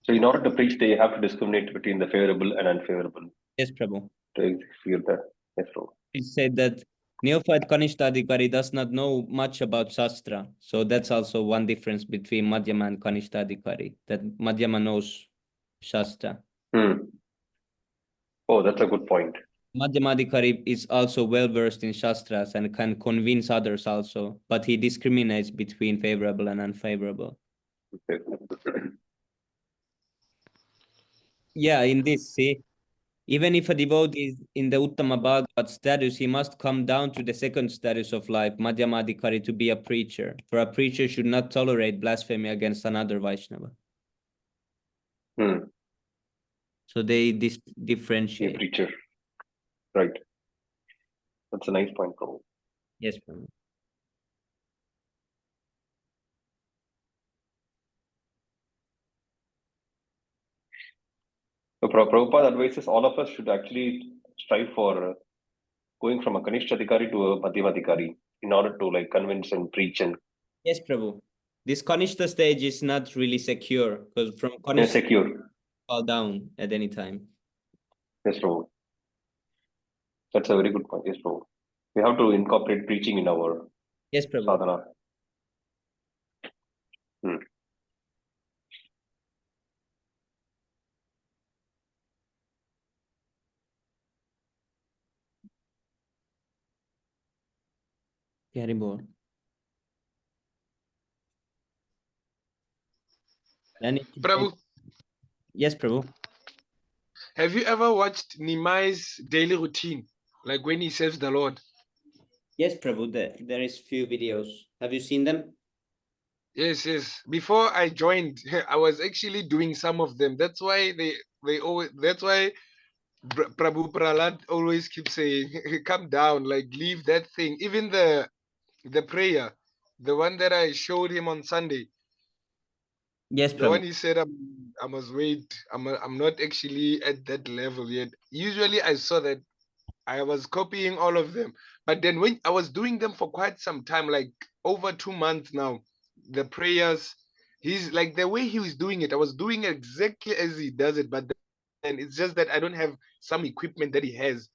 So in order to preach, they have to discriminate between the favorable and unfavorable. Yes, Prabhu. To execute that. Yes, Prabhu. It said that neophyte Kanishtadhikari does not know much about Shastra. So that's also one difference between Madhyama and Kanishtadhikari, that Madhyama knows Shastra. Oh, that's a good point. Madhyamadhikari is also well versed in Shastras and can convince others also, but he discriminates between favorable and unfavorable. Yeah, in this, see, even if a devotee is in the Uttama Bhagavat status, he must come down to the second status of life, Madhyamadhikari, to be a preacher. For a preacher should not tolerate blasphemy against another Vaishnava. So they differentiate. A preacher. Right. That's a nice point, Prabhu. Yes, Prabhu. So Prabhupada advises all of us should actually strive for going from a Kanishtadhikari to a Madhyamadhikari in order to convince and preach and. Yes, Prabhu. This Kanishta stage is not really secure because from They're Kanishta secure. fall down at any time. Yes, Prabhu. That's a very good point. Yes, Prabhu. We have to incorporate preaching in our Yes, Prabhu. sadhana. Hmm. Carry more. Prabhu, Yes, Prabhu. have you ever watched Nimai's daily routine? Like when he serves the Lord? Yes, Prabhu. There is few videos. Have you seen them? Yes, yes. Before I joined, I was actually doing some of them. That's why they always. That's why Prabhu Prahlad always keeps saying, "Come down, like leave that thing." Even the prayer, the one that I showed him on Sunday, Yes, the one Prabhu. he said, I must wait. I'm not actually at that level yet. Usually, I saw that I was copying all of them, but then when I was doing them for quite some time, like over 2 months now, the prayers, he's like the way he was doing it, I was doing it exactly as he does it, but then it's just that I don't have some equipment that he has.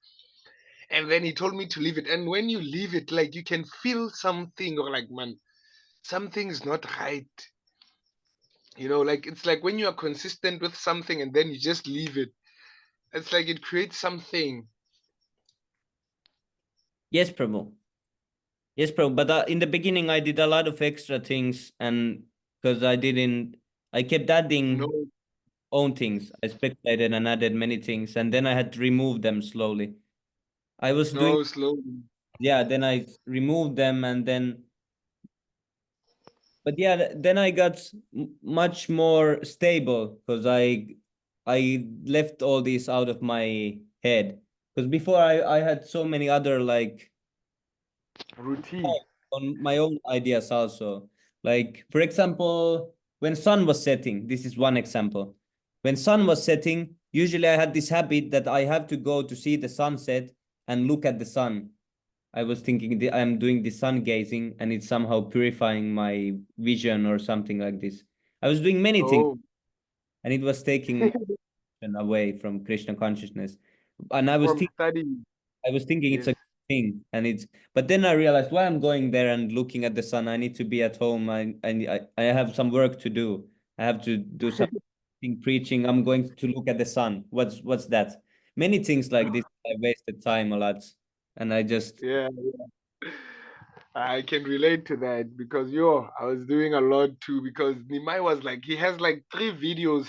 And then he told me to leave it. And when you leave it, like you can feel something, or like, man, something's not right. Like it's like when you are consistent with something and then you just leave it. It's like it creates something. Yes, Prabhu. Yes, Prabhu. But in the beginning, I did a lot of extra things, and because I kept No, adding own things. I speculated and added many things, and then I had to remove them slowly. I was doing, no, slowly. yeah, then I removed them, and then, but yeah, then I got much more stable because I left all this out of my head. Because before I had so many other like Routine. on my own ideas also. Like for example, when sun was setting, this is one example. When sun was setting, usually I had this habit that I have to go to see the sunset and look at the sun. I was thinking I'm doing the sun gazing and it's somehow purifying my vision or something like this. I was doing many things Oh, and it was taking away from Krishna consciousness. And I was from thinking studying. it's Yes. a good thing, and but then I realized why I'm going there and looking at the sun. I need to be at home. I have some work to do. I have to do something preaching. I'm going to look at the sun. What's that? Many things like this. I wasted time a lot, and I just Yeah, I can relate to that because I was doing a lot too because Nimai was like he has like 3 videos.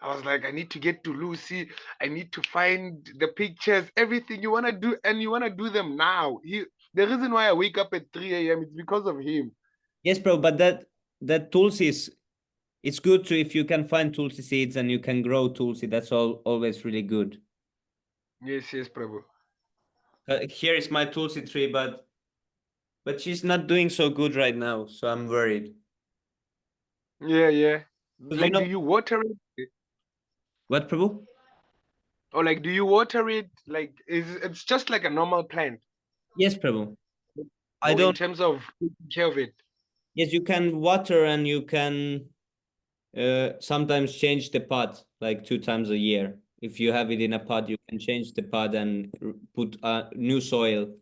I was like, I need to get to Lucy. I need to find the pictures, everything you wanna do, and you wanna do them now. The reason why I wake up at 3 a.m. is because of him. yes, bro. But that tulsi is it's good to if you can find tulsi seeds and you can grow tulsi. That's always really good. Yes, yes, Prabhu. Here is my tulsi tree, but she's not doing so good right now, so I'm worried. Yeah, yeah. 'Cause you Like, know do you water it? what, Prabhu? Or like, do you water it? Like, it's just like a normal plant? Yes, Prabhu. I Or in don't. terms of taking care of it? Yes, you can water and you can sometimes change the pot like 2 times a year. If you have it in a pot, you can change the pot and put new soil.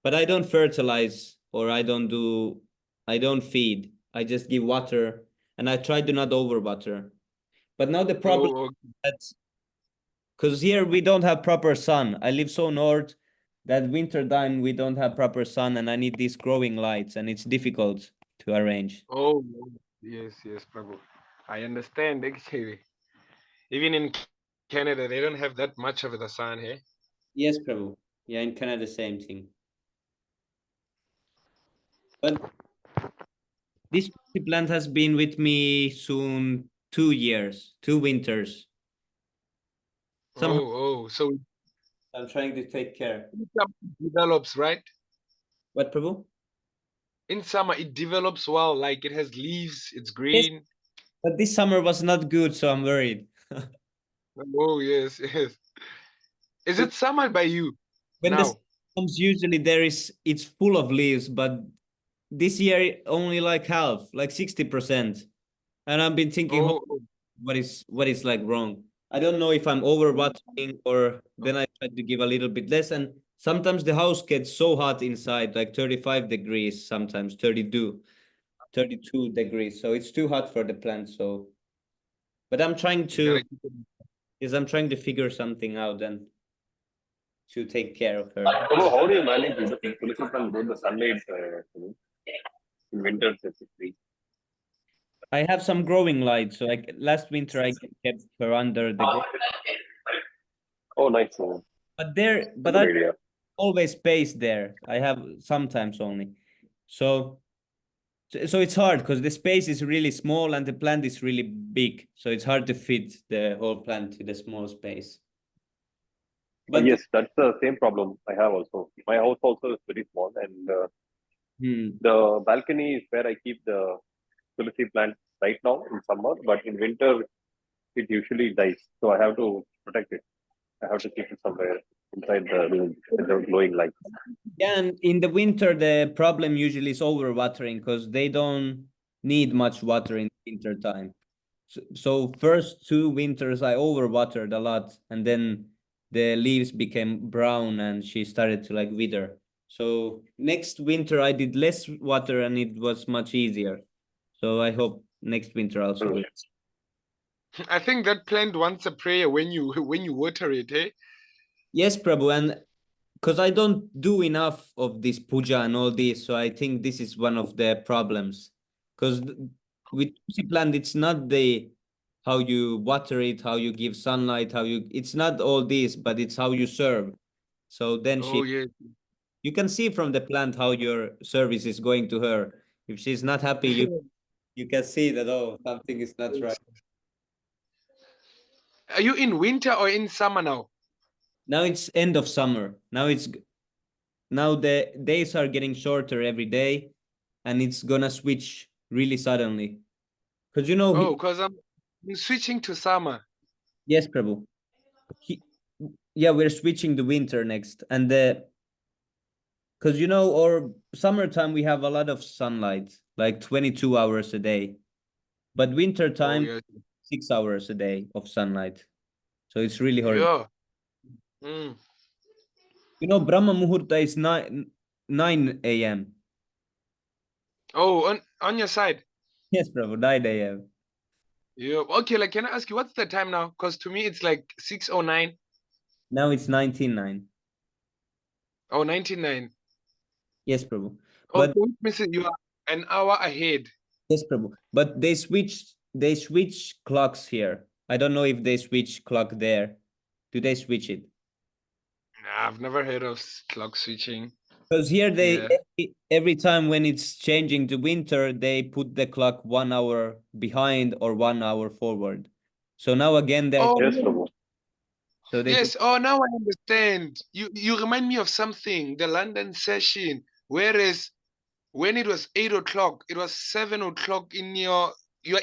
But I don't fertilize or I don't feed. I just give water and I try to not over water. But now the problem Oh, is that because here we don't have proper sun. I live so north that winter time we don't have proper sun and I need these growing lights and it's difficult to arrange. oh, yes, yes, Prabhu. I understand actually. Even in Canada, they don't have that much of the sun here. Yes, Prabhu. Yeah, in Canada, same thing. But this plant has been with me soon 2 years, 2 winters. Somehow Oh, so I'm trying to take care. in summer it develops, right? What, Prabhu? In summer, it develops well, like it has leaves, it's Yes, green. but this summer was not good, so I'm worried. Oh, yes, yes. Is it summer by you When the sun now? comes, usually it's full of leaves, but this year only like half, like 60%. And I've been thinking, Oh, what is like wrong? I don't know if I'm overwatering or then I try to give a little bit less. And sometimes the house gets so hot inside, like 35 degrees, sometimes 32 degrees. So it's too hot for the plant. So, but I'm trying you gotta to, is I'm trying to figure something out and to take care of her. So how do you manage the tulsi plant with the sunlight in winter specifically? I have some growing lights. So like last winter, I kept her under the Oh, nice. but there, but Good I idea. always space there. I have sometimes only. So so it's hard because the space is really small and the plant is really big. So it's hard to fit the whole plant to the small space. But Yes, that's the same problem I have also. My house also is very small, and the balcony is where I keep the tulsi plant right now in summer, but in winter it usually dies. So I have to protect it. I have to keep it somewhere inside the room with the glowing light. yeah, and in the winter the problem usually is overwatering because they don't need much water in winter time. So first 2 winters I overwatered a lot, and then the leaves became brown and she started to like wither. So next winter I did less water and it was much easier. So I hope next winter also will. I think that plant wants a prayer when you water it, eh? Yes, Prabhu, and because I don't do enough of this puja and all this, so I think this is one of the problems. Because with tulsi plant, it's not the how you water it, how you give sunlight, how you. It's not all this, but it's how you serve. So then Oh yes. you can see from the plant how your service is going to her. If she's not happy, you can see that something is not right. Are you in winter or in summer now? Now it's end of summer. Now the days are getting shorter every day, and it's gonna switch really suddenly. Because Oh, because I'm switching to summer. yes, Prabhu. He, yeah, we're switching to winter next, and because or summertime we have a lot of sunlight, like 22 hours a day, but winter Oh time yes. 6 hours a day of sunlight. So it's really horrible. Yeah. Mm. Brahma Muhurta is 9 a.m. Oh, on your side. Yes, Prabhu, 9 a.m. Yeah. Okay, like can I ask you what's the time now? Because to me it's like 6:09. Now it's 19:09. Oh, 99. Yes, Prabhu. Oh, But don't miss it. You are an hour ahead. yes, Prabhu. But they switch clocks here. I don't know if they switch clock there. Do they switch it? Nah, I've never heard of clock switching. Because here Yeah. every time when it's changing to winter, they put the clock 1 hour behind or 1 hour forward. So now again they're Oh Yes, Prabhu. so they put yes. Oh, now I understand. You remind me of something. The London session. Whereas when it was 8 o'clock, it was 7 o'clock in you're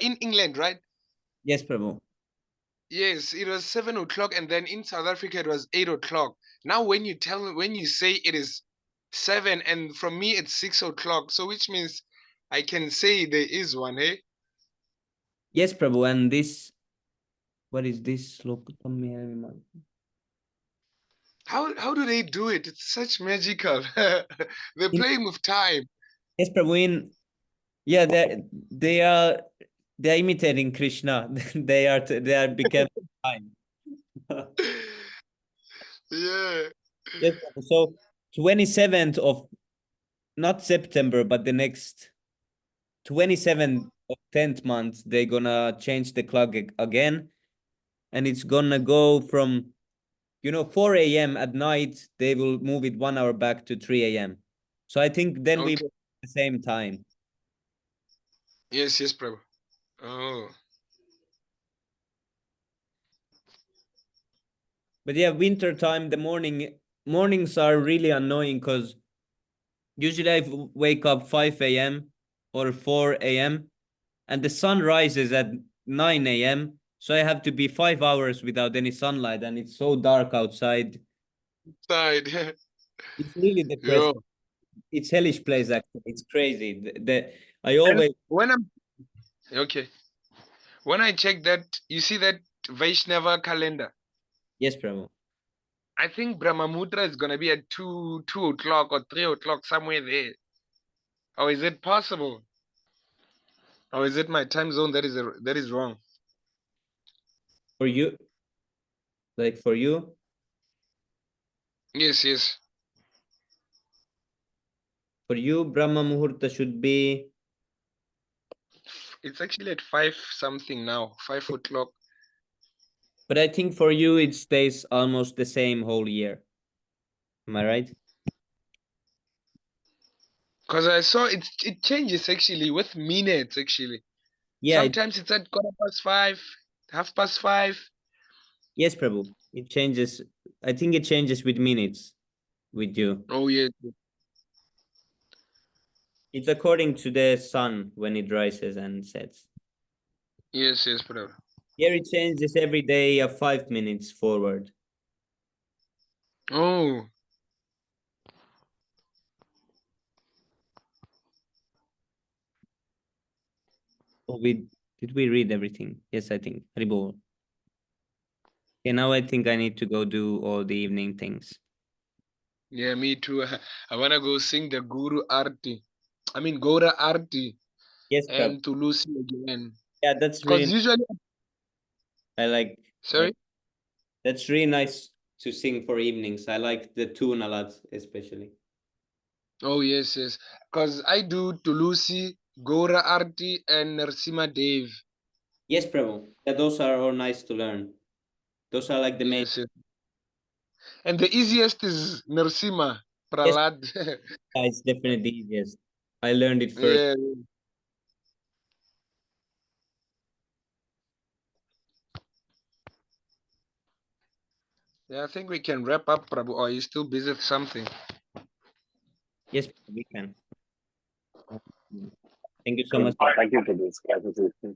in England, right? yes, Prabhu. Yes, it was 7 o'clock, and then in South Africa it was 8 o'clock. Now, when you say it is 7, and from me it's 6 o'clock, so which means I can say there is one, eh? Yes, Prabhu. And this, what is this? Look, How do they do it? It's such magical. They're playing with time. yes, Prabhu. Yeah, they're imitating Krishna. they are become time. Yeah. Yes, so 27th of not September, but the next 27th of 10th month, they're gonna change the clock again, and it's gonna go from 4 a.m. at night. They will move it 1 hour back to 3 a.m. So I think then we Okay. will at the same time. Yes, yes, bro. Oh. But yeah, winter time, the mornings are really annoying because usually I wake up 5 a.m. or 4 a.m. and the sun rises at 9 a.m. So I have to be 5 hours without any sunlight, and it's so dark outside. Side. It's really Yeah. depressing. it's hellish place actually. It's crazy. I always When I'm okay, when I check that, you see that Vaishnava calendar. yes, Prabhu. I think Brahmamutra is gonna be at 2 o'clock or 3 o'clock somewhere there. Or is it possible? Or is it my time zone that is wrong? For you, like for you, Yes, yes. for you, Brahma Muhurta should be. It's actually at 5 something now, 5 o'clock. But I think for you it stays almost the same whole year. Am I right? Because I saw it changes actually with minutes actually. Yeah. Sometimes it's at 5:15, 5:30. Yes, Prabhu. It changes. I think it changes with minutes with you. Oh yes. It's according to the sun when it rises and sets. Yes, yes, brother. Here it changes every day 5 minutes forward. Oh. Oh, did we read everything? Yes, I think. Haribol. Okay, now I think I need to go do all the evening things. Yeah, me too. I wanna go sing the Guru Arti. I mean Gora Arti Yes, Prabhu. and Tulusi again. Yeah, that's Because really. usually I like. sorry? That's really nice to sing for evenings. I like the tune a lot, especially. Oh yes, yes. Because I do Tulusi, Gora Arti and Narsima Dev. Yes, Prabhu. Yeah, those are all nice to learn. Those are like the main. Yes, yes. And the easiest is Narsima, Yes, Pralad. yeah, it's definitely the easiest. I learned it first. Yeah. Yeah, I think we can wrap up, Prabhu. Or are you still busy with something? Yes, we can. Thank you so much. Thank you for this clarification.